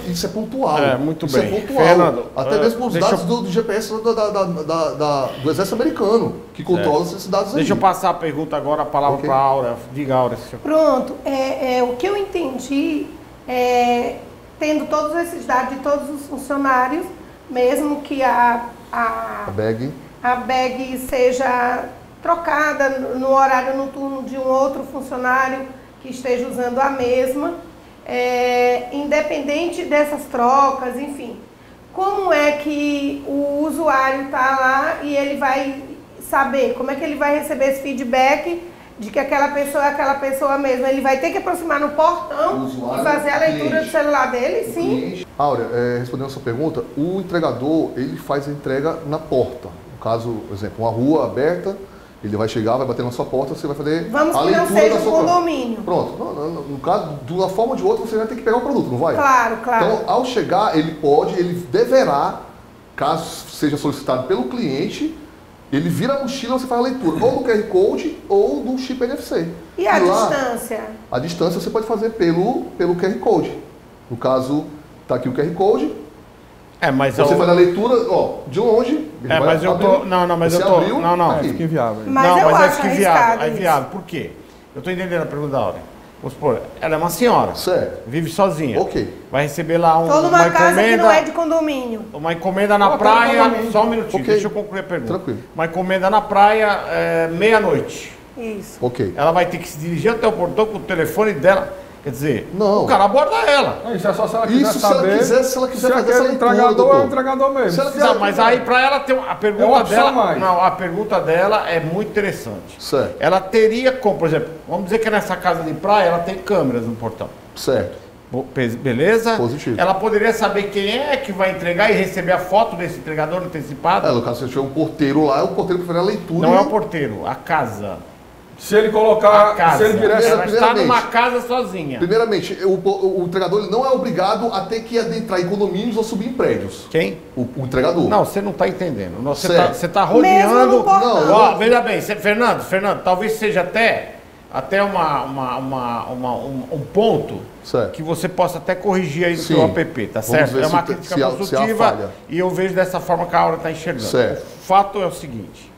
Isso é pontual. Muito isso bem. É pontual. Fernando, até mesmo os dados do GPS do Exército Americano, que controla esses dados aí. Deixa eu passar a pergunta agora, a palavra para a Áurea. Diga, Áurea. Pronto. O que eu entendi, tendo todos esses dados de todos os funcionários, mesmo que a bag seja trocada no horário noturno de um outro funcionário que esteja usando a mesma, independente dessas trocas, enfim. Como é que o usuário está lá e ele vai saber? Como é que ele vai receber esse feedback de que aquela pessoa é aquela pessoa mesmo? Ele vai ter que aproximar no portão e fazer a leitura do celular dele? Sim. Áurea, respondendo a sua pergunta, o entregador, ele faz a entrega na porta. No caso, por exemplo, uma rua aberta, ele vai chegar, vai bater na sua porta, você vai fazer a leitura da sua porta. Vamos que não seja um condomínio. Pronto. No caso, de uma forma ou de outra, você vai ter que pegar o produto, não vai? Claro. Então, ao chegar, ele deverá, caso seja solicitado pelo cliente, ele vira a mochila, você faz a leitura, ou do QR Code ou do chip NFC. E a distância? A distância você pode fazer pelo QR Code. No caso, está aqui o QR Code. Mas você faz a leitura, de longe. Mas eu tô. Fica inviável. Mas fica inviável. É viável. Por quê? Eu estou entendendo a pergunta da Áurea. Vamos supor, ela é uma senhora. Certo. Vive sozinha. Ok. Vai receber lá uma encomenda. Casa que não é de condomínio. Uma encomenda na praia. Só um minutinho, deixa eu concluir a pergunta. Tranquilo. Uma encomenda na praia, meia-noite. Isso. Ok. Ela vai ter que se dirigir até o portão com o telefone dela. Quer dizer, não. O cara aborda ela. Isso é só se ela quiser Isso, saber. se ela quiser fazer essa leitura, entregador é o entregador mesmo. Se ela quiser, mas aí para ela tem a pergunta dela. Mais. Não, a pergunta dela é muito interessante. Certo. Ela teria como, por exemplo, vamos dizer que nessa casa de praia ela tem câmeras no portão. Certo. Beleza? Positivo. Ela poderia saber quem é que vai entregar e receber a foto desse entregador antecipado? No caso, se tiver um porteiro lá, o porteiro prefere a leitura. Não é o porteiro, a casa. Se ele colocar, se ele ela está numa casa sozinha. Primeiramente, o entregador ele não é obrigado a ter que adentrar em condomínios ou subir em prédios. Quem? O entregador. Não, você não está entendendo. Você está rodeando. Ó, veja bem, Fernando, talvez seja até um ponto certo. Que você possa até corrigir aí no seu app, tá certo? É uma crítica construtiva e eu vejo dessa forma que a Áurea está enxergando. Certo. O fato é o seguinte.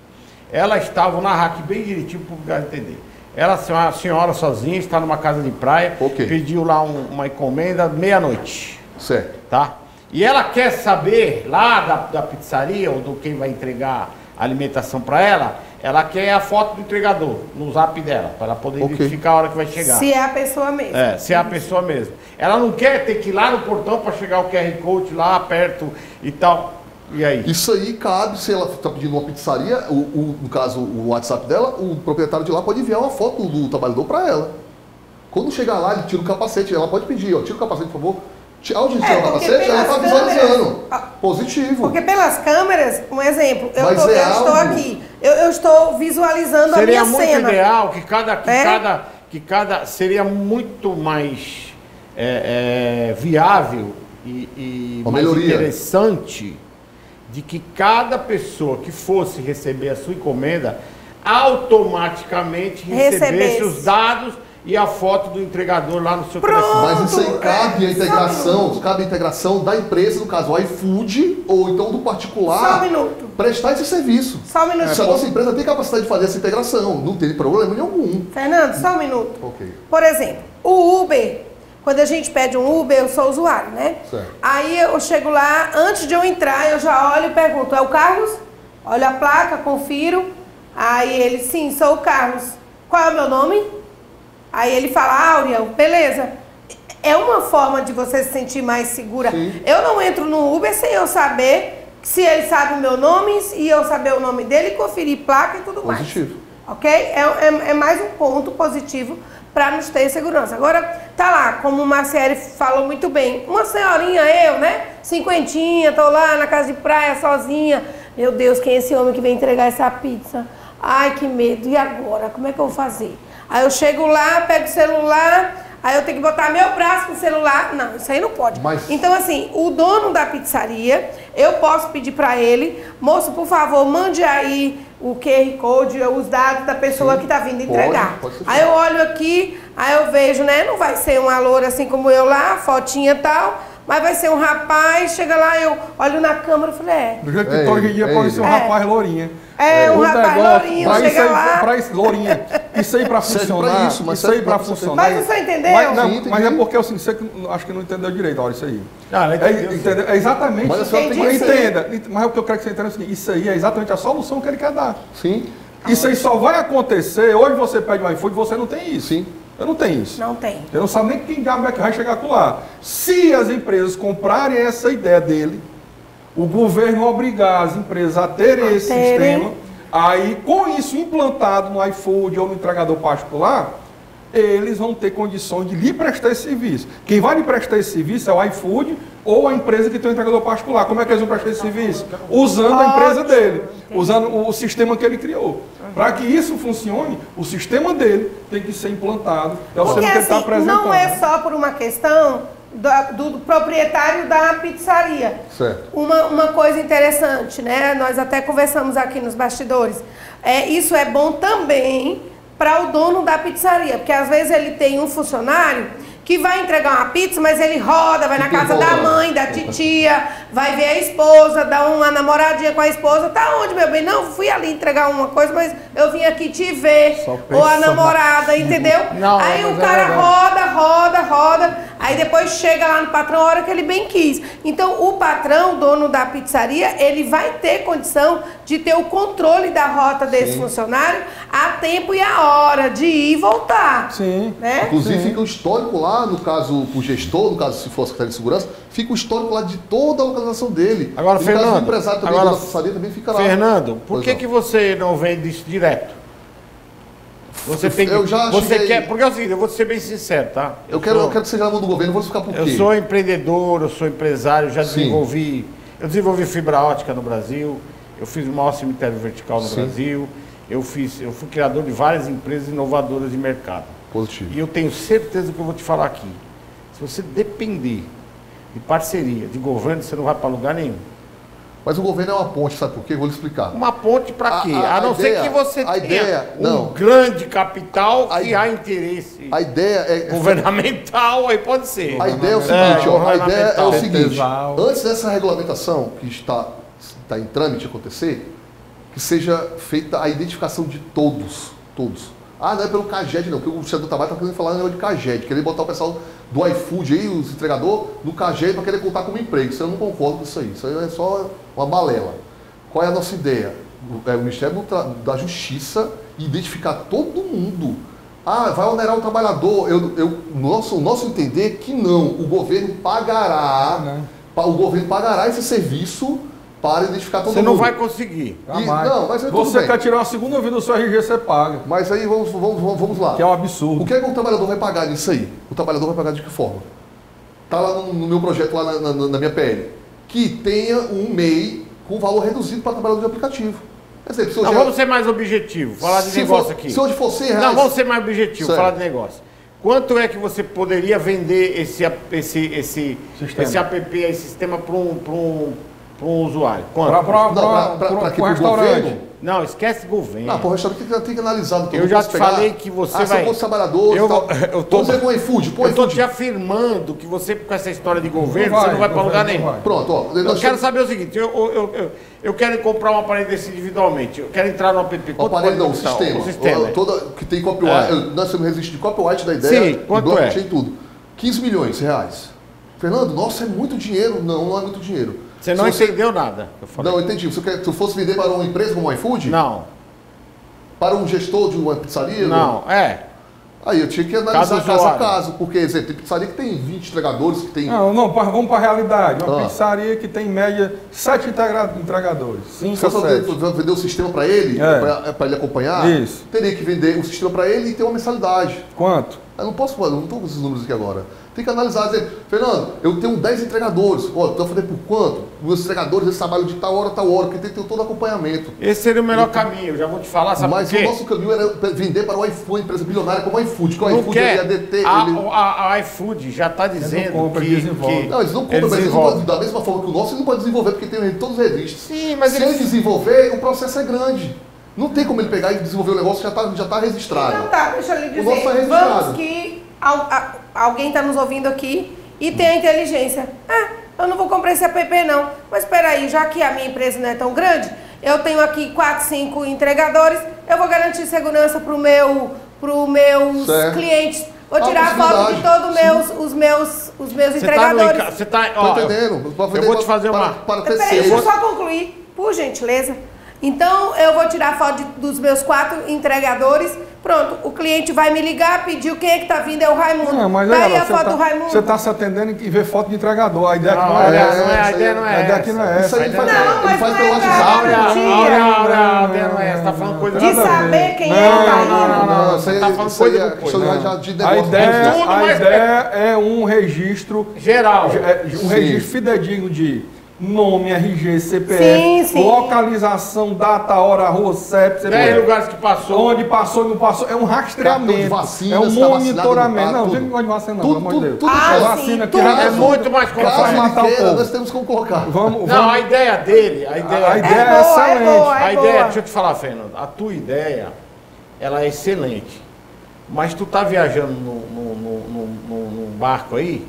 Ela estava, vou narrar aqui bem direitinho para o público entender. Ela, uma senhora sozinha, está numa casa de praia, pediu lá uma encomenda meia-noite. Certo. Tá? E ela quer saber lá da pizzaria ou do quem vai entregar a alimentação para ela quer a foto do entregador no zap dela, para ela poder identificar a hora que vai chegar. Se é a pessoa mesmo. Se é a pessoa mesmo. Ela não quer ter que ir lá no portão para chegar o QR Code lá perto e tal. E aí? Isso aí cabe, se ela está pedindo uma pizzaria, no caso o WhatsApp dela, o proprietário de lá pode enviar uma foto do trabalhador para ela. Quando chegar lá, ele tira o capacete, ela pode pedir, tira o capacete, por favor. Onde ele tira o capacete, ela está visualizando. Positivo. Porque pelas câmeras, um exemplo, eu estou aqui, eu estou visualizando a minha cena. Seria muito ideal que seria muito mais viável e mais interessante de que cada pessoa que fosse receber a sua encomenda automaticamente recebesse os dados e a foto do entregador lá no seu telefone. Mas isso aí cabe a integração da empresa, no caso o iFood, ou então do particular. Só um minuto. Prestar esse serviço. Só um minuto. Se a nossa empresa tem capacidade de fazer essa integração, não tem problema nenhum. Fernando, só um minuto. Ok. Por exemplo, o Uber, quando a gente pede um Uber, eu sou usuário, né? Certo. Aí eu chego lá, antes de eu entrar, eu já olho e pergunto, é o Carlos? Olho a placa, confiro. Aí ele, sim, sou o Carlos. Qual é o meu nome? Aí ele fala, Áurea, beleza. É uma forma de você se sentir mais segura. Sim. Eu não entro no Uber sem eu saber se ele sabe o meu nome e eu saber o nome dele, conferir placa e tudo mais. Positivo. ok? É mais um ponto positivo para nos ter segurança. Agora, tá lá, como o Marciele falou muito bem, uma senhorinha, eu, né? Cinquentinha, tô lá na casa de praia sozinha. Meu Deus, quem é esse homem que vem entregar essa pizza? Ai, que medo. E agora? Como é que eu vou fazer? Aí eu chego lá, pego o celular, aí eu tenho que botar meu braço no celular. Não, isso aí não pode. Então, assim, o dono da pizzaria, eu posso pedir para ele, moço, por favor, mande aí o QR Code, os dados da pessoa que está vindo entregar. Pode aí eu olho aqui, aí eu vejo, né? Não vai ser uma loura assim como eu lá, fotinha e tal, mas vai ser um rapaz, chega lá, eu olho na câmera e falei, do jeito que hoje em dia pode ser um rapaz lourinha. Um rapaz lourinho, chega lá. Pra isso, lourinha, isso aí pra funcionar, isso aí pra funcionar. Mas você entendeu? Mas é porque assim, você acho que não entendeu direito, olha isso aí. É exatamente, mas você entenda. Mas o que eu quero que você entenda é o seguinte, isso aí é exatamente a solução que ele quer dar. Sim. Isso aí só vai acontecer, hoje você pede um iFood, você não tem isso. Sim. Eu não tenho isso. Não tem. Eu não sabe nem quem vai chegar com lá. Se as empresas comprarem essa ideia dele, o governo obrigar as empresas a terem esse sistema, aí com isso implantado no iFood ou no entregador particular, eles vão ter condições de lhe prestar esse serviço. Quem vai lhe prestar esse serviço é o iFood ou a empresa que tem um entregador particular. Como é que eles vão prestar esse serviço? Usando a empresa dele, usando o sistema que ele criou. Para que isso funcione, o sistema dele tem que ser implantado. É o sistema que ele está apresentando. Não é só por uma questão do proprietário da pizzaria. Certo. Uma coisa interessante, né? Nós até conversamos aqui nos bastidores. Isso é bom também para o dono da pizzaria, porque às vezes ele tem um funcionário que vai entregar uma pizza, mas ele roda, vai na casa da mãe, da titia, vai ver a esposa, dá uma namoradinha com a esposa. Tá onde, meu bem? Não, fui ali entregar uma coisa, mas eu vim aqui te ver. Ou a namorada, entendeu? Não, aí o cara roda, aí depois chega lá no patrão a hora que ele bem quis. Então, o patrão, dono da pizzaria, ele vai ter condição de ter o controle da rota desse funcionário a tempo e a hora de ir e voltar. Sim. Né? Inclusive fica o histórico lá, no caso o gestor, no caso se for a Secretaria de Segurança, fica o histórico lá de toda a localização dele. Agora, e Fernando, no caso do empresário também, da pizzaria também fica lá. Fernando, por que você não vende isso direto? Você tem que... Eu já quer, porque é o seguinte, eu vou ser bem sincero, tá? Eu quero que seja na mão do governo, vou explicar por quê. Eu sou empreendedor, eu sou empresário, já desenvolvi... Eu desenvolvi fibra ótica no Brasil, eu fiz o maior cemitério vertical no Brasil, eu fui criador de várias empresas inovadoras de mercado. Positivo. E eu tenho certeza do que eu vou te falar aqui. Se você depender de parceria, de governo, você não vai para lugar nenhum. Mas o governo é uma ponte, sabe por quê? Vou lhe explicar. Uma ponte para quê? A não ser que você tenha um grande capital que há interesse governamental, aí pode ser. A ideia é o seguinte, a ideia é o seguinte, antes dessa regulamentação que está em trâmite acontecer, que seja feita a identificação de todos. Ah, não é pelo CAGED não, porque o Ministério do Trabalho está querendo falar de CAGED, querer botar o pessoal do iFood aí, os entregadores, no CAGED para querer contar como emprego. Isso eu não concordo com isso aí é só uma balela. Qual é a nossa ideia? O Ministério da Justiça identificar todo mundo. Ah, vai onerar o trabalhador. O nosso entender que não, o governo pagará, esse serviço para identificar todo mundo. Você não vai conseguir. Mas você quer tirar uma segunda vida do seu RG, você paga. Mas aí vamos lá. Que é um absurdo. O que é que o trabalhador vai pagar nisso aí? O trabalhador vai pagar de que forma? Está lá no meu projeto, lá na minha PL, que tenha um MEI com valor reduzido para trabalhador de aplicativo. Quer dizer, vamos ser mais objetivo, falar de negócio aqui. Se hoje for R$100... Não, vamos ser mais objetivo, falar de negócio. Quanto é que você poderia vender esse app, esse sistema para um usuário? Quanto? Para restaurante. Não, esquece governo. Não, para o restaurante tem que analisar. Eu já te falei que você vai... se eu fosse trabalhador... Vamos dizer com o iFood. Eu estou te afirmando que você, com essa história de governo, você não vai para lugar nenhum. Pronto, ó. Eu quero saber o seguinte, eu quero comprar um aparelho desse individualmente. Eu quero entrar no app. O aparelho não, o sistema. Que tem copyright. Nós temos registro de copyright da ideia. Sim, quanto é? Tudo. 15 milhões de reais. Fernando, nossa, é muito dinheiro. Não é muito dinheiro. Você não entendeu nada. Não, eu entendi. Se tu fosse vender para uma empresa como o iFood? Não. Para um gestor de uma pizzaria? Não, Aí eu tinha que analisar caso a caso, porque, exemplo, tem pizzaria que tem 20 entregadores, que tem... Não, vamos para a realidade. Uma pizzaria que tem em média 7 entregadores. 5 ou 7. Você vender o sistema para ele, para ele acompanhar? Isso. Teria que vender o sistema para ele e ter uma mensalidade. Quanto? Eu não estou com esses números aqui agora. Tem que analisar, dizer, Fernando, eu tenho 10 entregadores. Olha, estou fazendo por quanto? Meus entregadores, eles trabalham de tal hora, porque tem que ter todo acompanhamento. Esse seria o melhor caminho, eu já vou te falar, sabe por quê? Mas o nosso caminho era vender para o iFood, uma empresa bilionária como o iFood, que o iFood ia deter... A iFood já está dizendo que... Não, eles não compram, mas eles não podem, da mesma forma que o nosso, ele não pode desenvolver, porque tem todos os revistas. Sim, mas se ele desenvolver, o processo é grande. Não tem como ele pegar e desenvolver o negócio que já está registrado. Então tá, deixa eu lhe dizer. O nosso tá registrado. Vamos que alguém está nos ouvindo aqui e tem a inteligência. Eu não vou comprar esse app não. Mas espera aí, já que a minha empresa não é tão grande, eu tenho aqui 4, 5 entregadores, eu vou garantir segurança para os meus clientes. Vou tirar foto de todos os meus entregadores. Você tá entendendo? Eu vou te fazer uma... Peraí, deixa eu só concluir, por gentileza. Então, eu vou tirar foto dos meus 4 entregadores. Pronto, o cliente vai me ligar, pediu quem é que tá vindo, é o Raimundo. Não, mas daí a foto do Raimundo. Você está se atendendo e ver foto de entregador. A ideia não é essa. A ideia não é essa. Aqui não é essa. Ele faz pelo WhatsApp. A ideia não é essa. Você tá falando coisa de saber quem é que tá indo. Não. Você tá falando coisa de negócio. A ideia é um registro geral. Um registro fidedigno de nome, RG, CPF, localização, data, hora, rua, CEP, 10 lugares que passou. Onde passou e não passou. É um rastreamento. Vacina, é um monitoramento. Não, tudo. tem negócio de vacina não, pelo amor de Deus. Vacina aqui é muito mais complexo. Nós temos como colocar. Não, a ideia dele, a ideia é excelente. A ideia, deixa eu te falar, Fernando, a tua ideia, ela é excelente. Mas tu tá viajando num barco aí.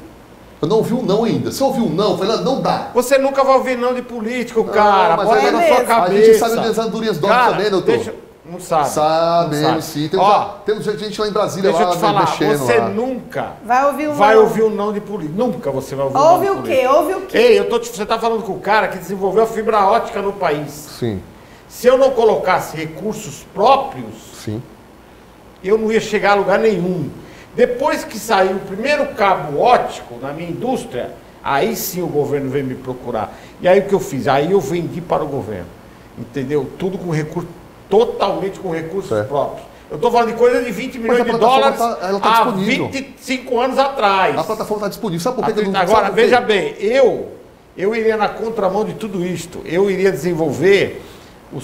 Eu não ouvi um não ainda. Se eu ouvi um não, Fernando, não dá. Você nunca vai ouvir não de político, cara. Mas bota na sua cabeça. A gente sabe das andorinhas dólares também, doutor. Não sabe. Sabemos, sim. Temos gente lá em Brasília, deixa eu te falar, mexendo você lá. Nunca vai ouvir um não de político. Nunca você vai ouvir um não de político. Ouve o quê? Ei, você tá falando com o cara que desenvolveu a fibra ótica no país. Sim. Se eu não colocasse recursos próprios, sim, eu não ia chegar a lugar nenhum. Depois que saiu o primeiro cabo óptico na minha indústria, aí sim o governo veio me procurar. E aí o que eu fiz? Aí eu vendi para o governo. Entendeu? Tudo com recurso, totalmente com recursos próprios. Eu estou falando de coisa de 20 milhões de dólares há 25 anos atrás. A plataforma está disponível. Sabe por que eu não... Agora, veja bem, eu iria na contramão de tudo isto. Eu iria desenvolver a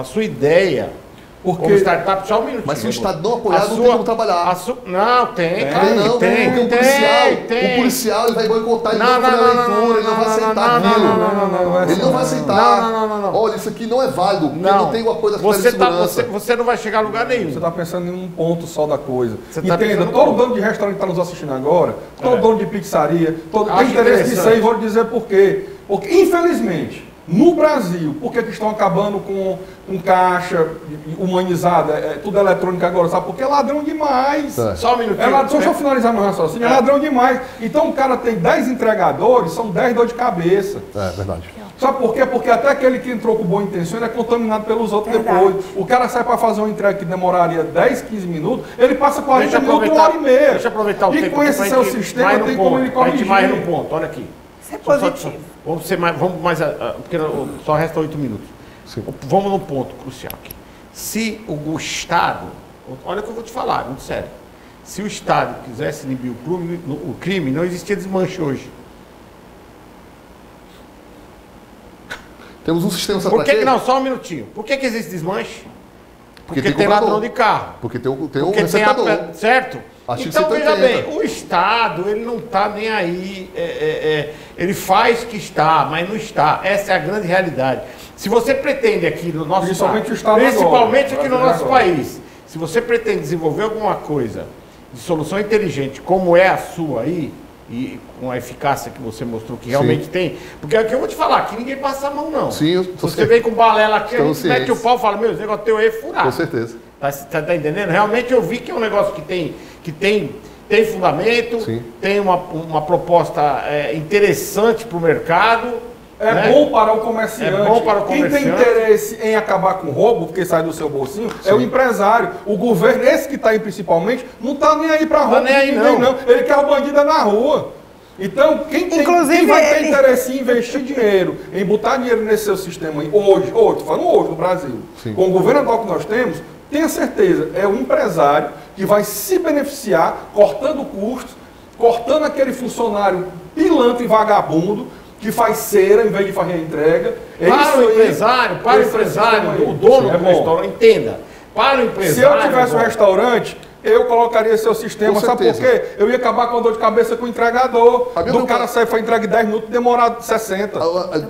sua ideia. Porque... Como startup, só um minutinho. Mas se o Estado não apoiar, não tem como trabalhar. Não, tem. O policial ele vai boicotar, ele não vai leitura, ele não vai aceitar aquilo. Ele não vai aceitar. Não. Olha, isso aqui não é válido, porque não tem o apoio da segurança. Você não vai chegar a lugar nenhum. Você está pensando em um ponto só da coisa. Entenda, todo dono de restaurante que está nos assistindo agora, todo dono de pizzaria, tem interesse nisso aí, vou dizer por quê. Porque, infelizmente, no Brasil, por que estão acabando com caixa humanizada, tudo eletrônico agora, sabe? Porque é ladrão demais. Só um minutinho. Deixa eu finalizar meu raciocínio, é ladrão demais. Então o cara tem 10 entregadores, são 10 dor de cabeça. É verdade. Sabe por quê? Porque até aquele que entrou com boa intenção, ele é contaminado pelos outros depois. O cara sai para fazer uma entrega que demoraria 10, 15 minutos, ele passa 40 minutos, 1h30. Deixa eu aproveitar o tempo. E com esse seu sistema tem como ele corrigir. Mais no ponto, olha aqui. Isso é positivo. Vamos mais, porque só resta 8 minutos. Sim. Vamos num ponto crucial aqui. Se o Estado, olha o que eu vou te falar, muito sério. Se o Estado quisesse inibir o crime, não existia desmanche hoje. Temos um sistema... Por que não? Só um minutinho. Por que existe desmanche? Porque tem ladrão de carro. Porque tem um receptador. Certo? Então, veja bem, o Estado, ele não está nem aí, ele faz que está, mas não está. Essa é a grande realidade. Se você pretende aqui no nosso principalmente aqui no nosso país, se você pretende desenvolver alguma coisa de solução inteligente, como é a sua aí, e com a eficácia que você mostrou que realmente tem, porque aqui eu vou te falar, aqui ninguém passa a mão não. Sim, você vem com balela aqui, a gente mete o pau e fala, meu, esse negócio teu aí é furado. Com certeza. Tá entendendo? Realmente eu vi que é um negócio que tem fundamento, tem uma proposta interessante para o mercado É bom para o comerciante. É bom para o comerciante. Quem tem interesse em acabar com o roubo, porque sai do seu bolsinho, é o empresário. O governo, esse que está aí principalmente, não está nem aí para roubo. Não está nem aí, não. Ele quer o bandido na rua. Então, quem vai ter interesse em investir dinheiro, em botar dinheiro nesse seu sistema aí, hoje, estou falando hoje no Brasil, com o governo atual que nós temos, tenha certeza, é o empresário que vai se beneficiar cortando custos, cortando aquele funcionário pilantra e vagabundo, que faz cera em vez de fazer a entrega. Para o empresário, o dono do restaurante, entenda. Para o empresário. Se eu tivesse um restaurante, eu colocaria seu sistema, sabe por quê? Eu ia acabar com a dor de cabeça com o entregador. Do cara sair para entrega em 10 minutos, demorar 60.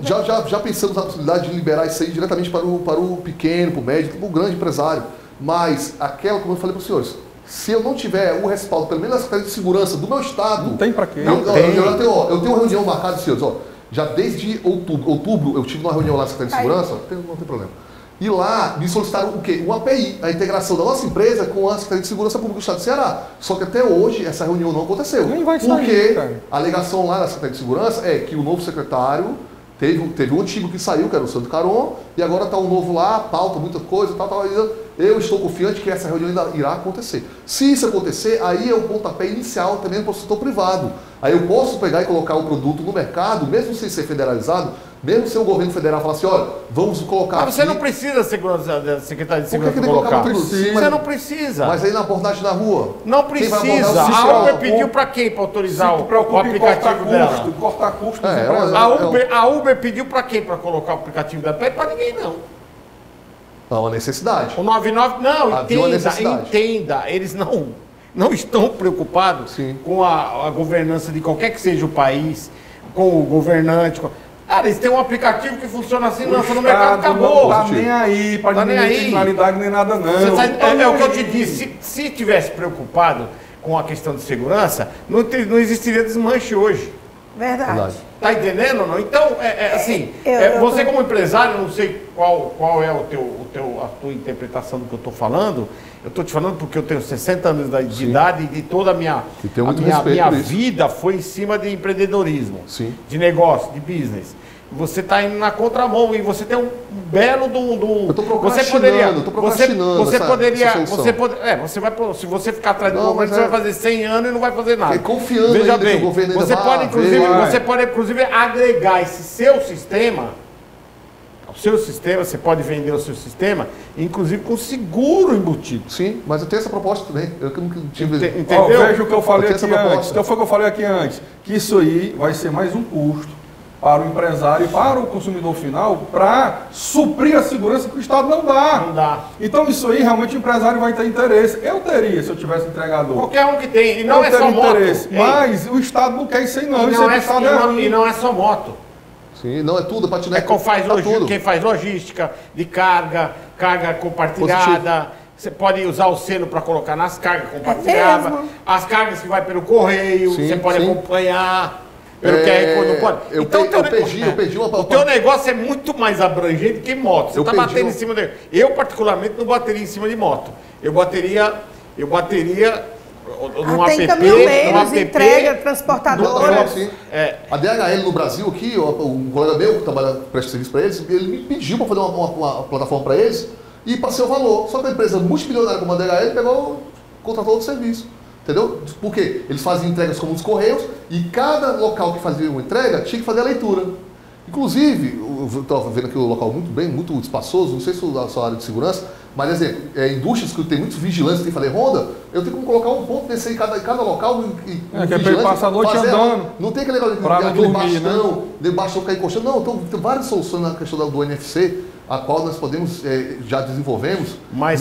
Já pensamos na possibilidade de liberar isso aí diretamente para o pequeno, para o médio, para o grande empresário. Mas aquela, como eu falei para os senhores, se eu não tiver o respaldo, pelo menos na Secretaria de Segurança do meu estado... Não tem para quê? Eu tenho uma reunião marcada, senhores, já desde outubro eu tive uma reunião lá na Secretaria de Segurança, não tem problema. E lá me solicitaram o quê? Uma API, a integração da nossa empresa com a Secretaria de Segurança Pública do Estado do Ceará. Só que até hoje essa reunião não aconteceu. Nem vai sair, porque cara. A alegação lá da Secretaria de Segurança é que o novo secretário teve um antigo que saiu, que era o Sandro Caron, e agora está um novo lá, pauta, muita coisa, tal. Eu estou confiante que essa reunião ainda irá acontecer. Se isso acontecer, aí é o pontapé inicial também para o setor privado. Aí eu posso pegar e colocar o produto no mercado, mesmo sem ser federalizado, mesmo sem o governo federal falar assim, olha, vamos colocar Mas você não precisa da Secretaria de Segurança colocar tudo? Sim, você não precisa. Mas aí na abordagem na rua... Não precisa. A Uber pediu para quem para autorizar o aplicativo dela? Cortar custo. A Uber pediu para quem para colocar o aplicativo dela? Pede para ninguém, não. Há uma necessidade. O 99, entenda, eles não estão preocupados com a governança de qualquer que seja o país, com o governante. Cara, eles têm um aplicativo que funciona assim, lança no mercado, acabou. Não tá nem aí, para ninguém ter criminalidade nem nada não. É o que eu te disse, se tivesse preocupado com a questão de segurança, não existiria desmanche hoje. Verdade. Tá entendendo ou não? Então, você como empresário, não sei qual é a tua interpretação do que eu estou falando. Eu estou te falando porque eu tenho 60 anos de idade e toda a minha vida foi em cima de empreendedorismo, de negócio, de business. Você está indo na contramão e você tem um belo Eu estou procrastinando, se você ficar atrás do governo, você vai fazer 100 anos e não vai fazer nada. Confiando Veja bem, que o governo ainda você pode inclusive agregar esse seu sistema, você pode vender o seu sistema, inclusive com seguro embutido. Sim, mas eu tenho essa proposta também. Eu que nunca tive. Entendeu? Veja o que eu falei aqui antes. Então foi o que eu falei aqui antes. Que isso aí vai ser mais um custo para o empresário e para o consumidor final para suprir a segurança que o Estado não dá. Não dá. Então isso aí realmente o empresário vai ter interesse. Eu teria se eu tivesse entregador. Qualquer um que tem. E não é só moto. Mas o Estado não quer isso aí não. E não é só moto. Sim, não é tudo, patinete. Quem faz logística de carga compartilhada. Você pode usar o selo para colocar nas cargas compartilhadas. As cargas que vai pelo correio, você pode acompanhar. Pelo QR Code, não pode. O teu negócio é muito mais abrangente que moto. Você está batendo em cima dele. Eu, particularmente, não bateria em cima de moto. Eu bateria num app, caminhoneiros, entrega, transportadora. A DHL no Brasil aqui, um colega meu que trabalha, presta serviço para eles, ele me pediu para fazer uma plataforma para eles e passei o valor. Só que a empresa multimilionária como a DHL contratou outro serviço. Entendeu? Por quê? Eles faziam entregas como os Correios e cada local que fazia uma entrega tinha que fazer a leitura. Inclusive, eu estou vendo aqui o local muito espaçoso, não sei se é a sua área de segurança, mas exemplo, indústrias que tem muitos vigilantes, tem que fazer ronda, eu tenho como colocar um ponto desse aí em cada local. Que é para ele passar a noite andando. Não tem aquele bastão cair encostando. Não, então tem várias soluções na questão do NFC, a qual nós podemos, já desenvolvemos, mas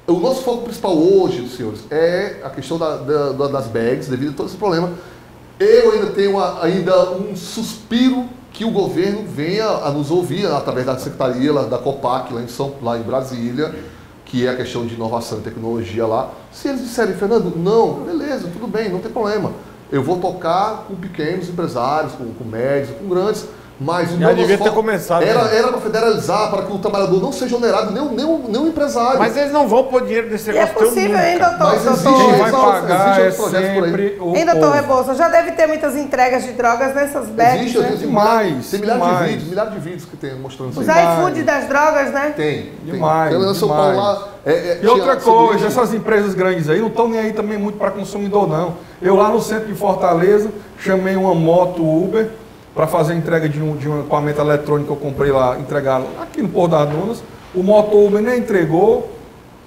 o nosso foco principal hoje, senhores, é a questão das bags, devido a todo esse problema. Eu ainda tenho um suspiro que o governo venha a nos ouvir através da secretaria da Copac, lá em Brasília, que é a questão de inovação e tecnologia lá. Se eles disserem, Fernando, não, beleza, tudo bem, não tem problema. Eu vou tocar com pequenos empresários, com médios, com grandes, Mas o Já meu devia nosso ter começado, era né? para federalizar, para que o trabalhador não seja onerado, nem o empresário. Mas eles não vão pôr dinheiro desse E é negócio possível, nunca. hein, doutor? Mas existe, Quem vai Existe pagar é outros projetos por aí. sempre o Hein, doutor povo. Rebouça? Já deve ter muitas entregas de drogas nessas bags, Existe, né? Demais, tem milhares demais. milhares de vídeos que tem mostrando isso Os aí. iFood das drogas, né? Tem. Demais, Pelo menos São demais. Paulo lá. E outra coisa, essas empresas grandes aí não estão nem aí também muito para consumidor, não. Eu lá no centro de Fortaleza chamei uma moto Uber para fazer a entrega de um equipamento eletrônico que eu comprei lá, entregar aqui no Porto das Dunas. O moto Uber nem entregou,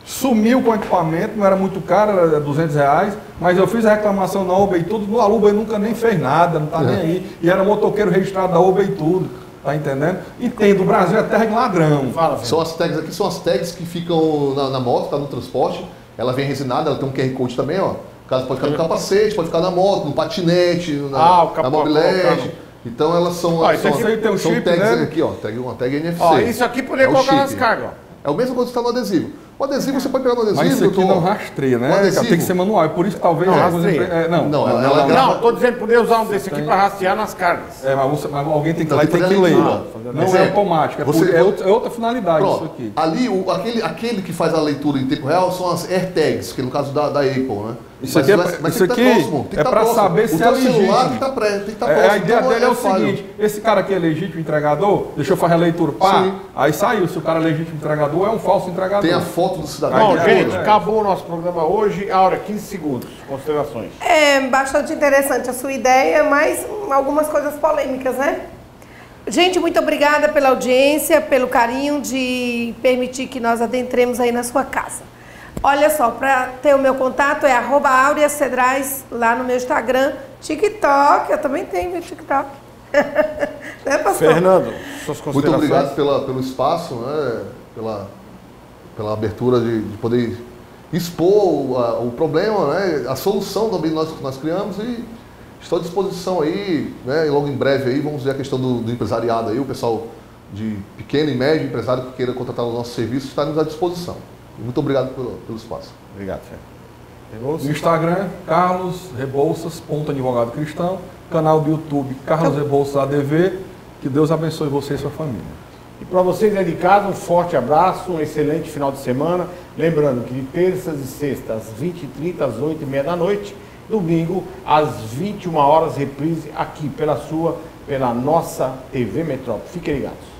sumiu com o equipamento, não era muito caro, era R$200, mas eu fiz a reclamação na Uber e tudo, a Uber nunca nem fez nada, não tá nem aí. E era motoqueiro registrado da Uber e tudo, tá entendendo? E tem do Brasil é terra de ladrão. Fala, São as tags aqui, são as tags que ficam na moto, tá no transporte. Ela vem resinada, ela tem um QR Code também, ó. O cara pode ficar no capacete, pode ficar na moto, no patinete, na mobilete. Então elas são. Ó, isso são, aqui tem um são chip, tags né? aqui, ó. Uma tag NFC. Ó, isso aqui poderia É o colocar chip. nas cargas, ó. É o mesmo coisa que está no adesivo. O adesivo você pode pegar no adesivo. Mas isso aqui doutor. não rastreia, né? O adesivo. Tem que ser manual, é por isso que talvez Não, algumas rastreia. empresas- Não, ela não. grava- Não, tô dizendo poder usar um desse aqui para rastrear nas cargas. Mas alguém tem que ir Não, lá e tem tem que que fazer ler. a leitura. Não Exemplo, é automático, você- é outra finalidade isso Pronto. aqui. Ali, aquele que faz a leitura em tempo real são as AirTags, que no caso da Apple, né? Isso aqui é para saber se é legítimo. O celular tem que legítimo. estar próximo. A ideia então dele é o falho. seguinte, esse cara aqui é legítimo entregador, deixa eu fazer a leitura, pá, Sim. aí saiu, se o cara é legítimo entregador, é um falso entregador. Tem a foto do cidadão. Bom, Aí, gente, é. acabou o nosso programa hoje. A hora, 15 segundos. Considerações. É bastante interessante a sua ideia, mas algumas coisas polêmicas, né? Gente, muito obrigada pela audiência, pelo carinho de permitir que nós adentremos aí na sua casa. Olha só, para ter o meu contato é @AureaCedrais lá no meu Instagram, TikTok, eu também tenho meu TikTok. Né, pastor? Fernando, suas Muito considerações. obrigado pelo espaço, né? pela abertura de poder expor o problema, né? A solução também nós criamos e estou à disposição aí, né? E logo em breve aí vamos ver a questão do empresariado aí, o pessoal de pequeno e médio empresário que queira contratar o nosso serviço, estaremos à disposição. Muito obrigado pelo espaço. Obrigado, Fernando. No Instagram, Carlos Rebouças, advogado cristão, canal do YouTube, Carlos Rebouças ADV, que Deus abençoe você e sua família. E para vocês aí de casa, um forte abraço, um excelente final de semana. Lembrando que de terças e sextas, às 20h30, às 8h30 da noite, domingo, às 21 horas, reprise aqui pela nossa TV Metrópole. Fiquem ligados.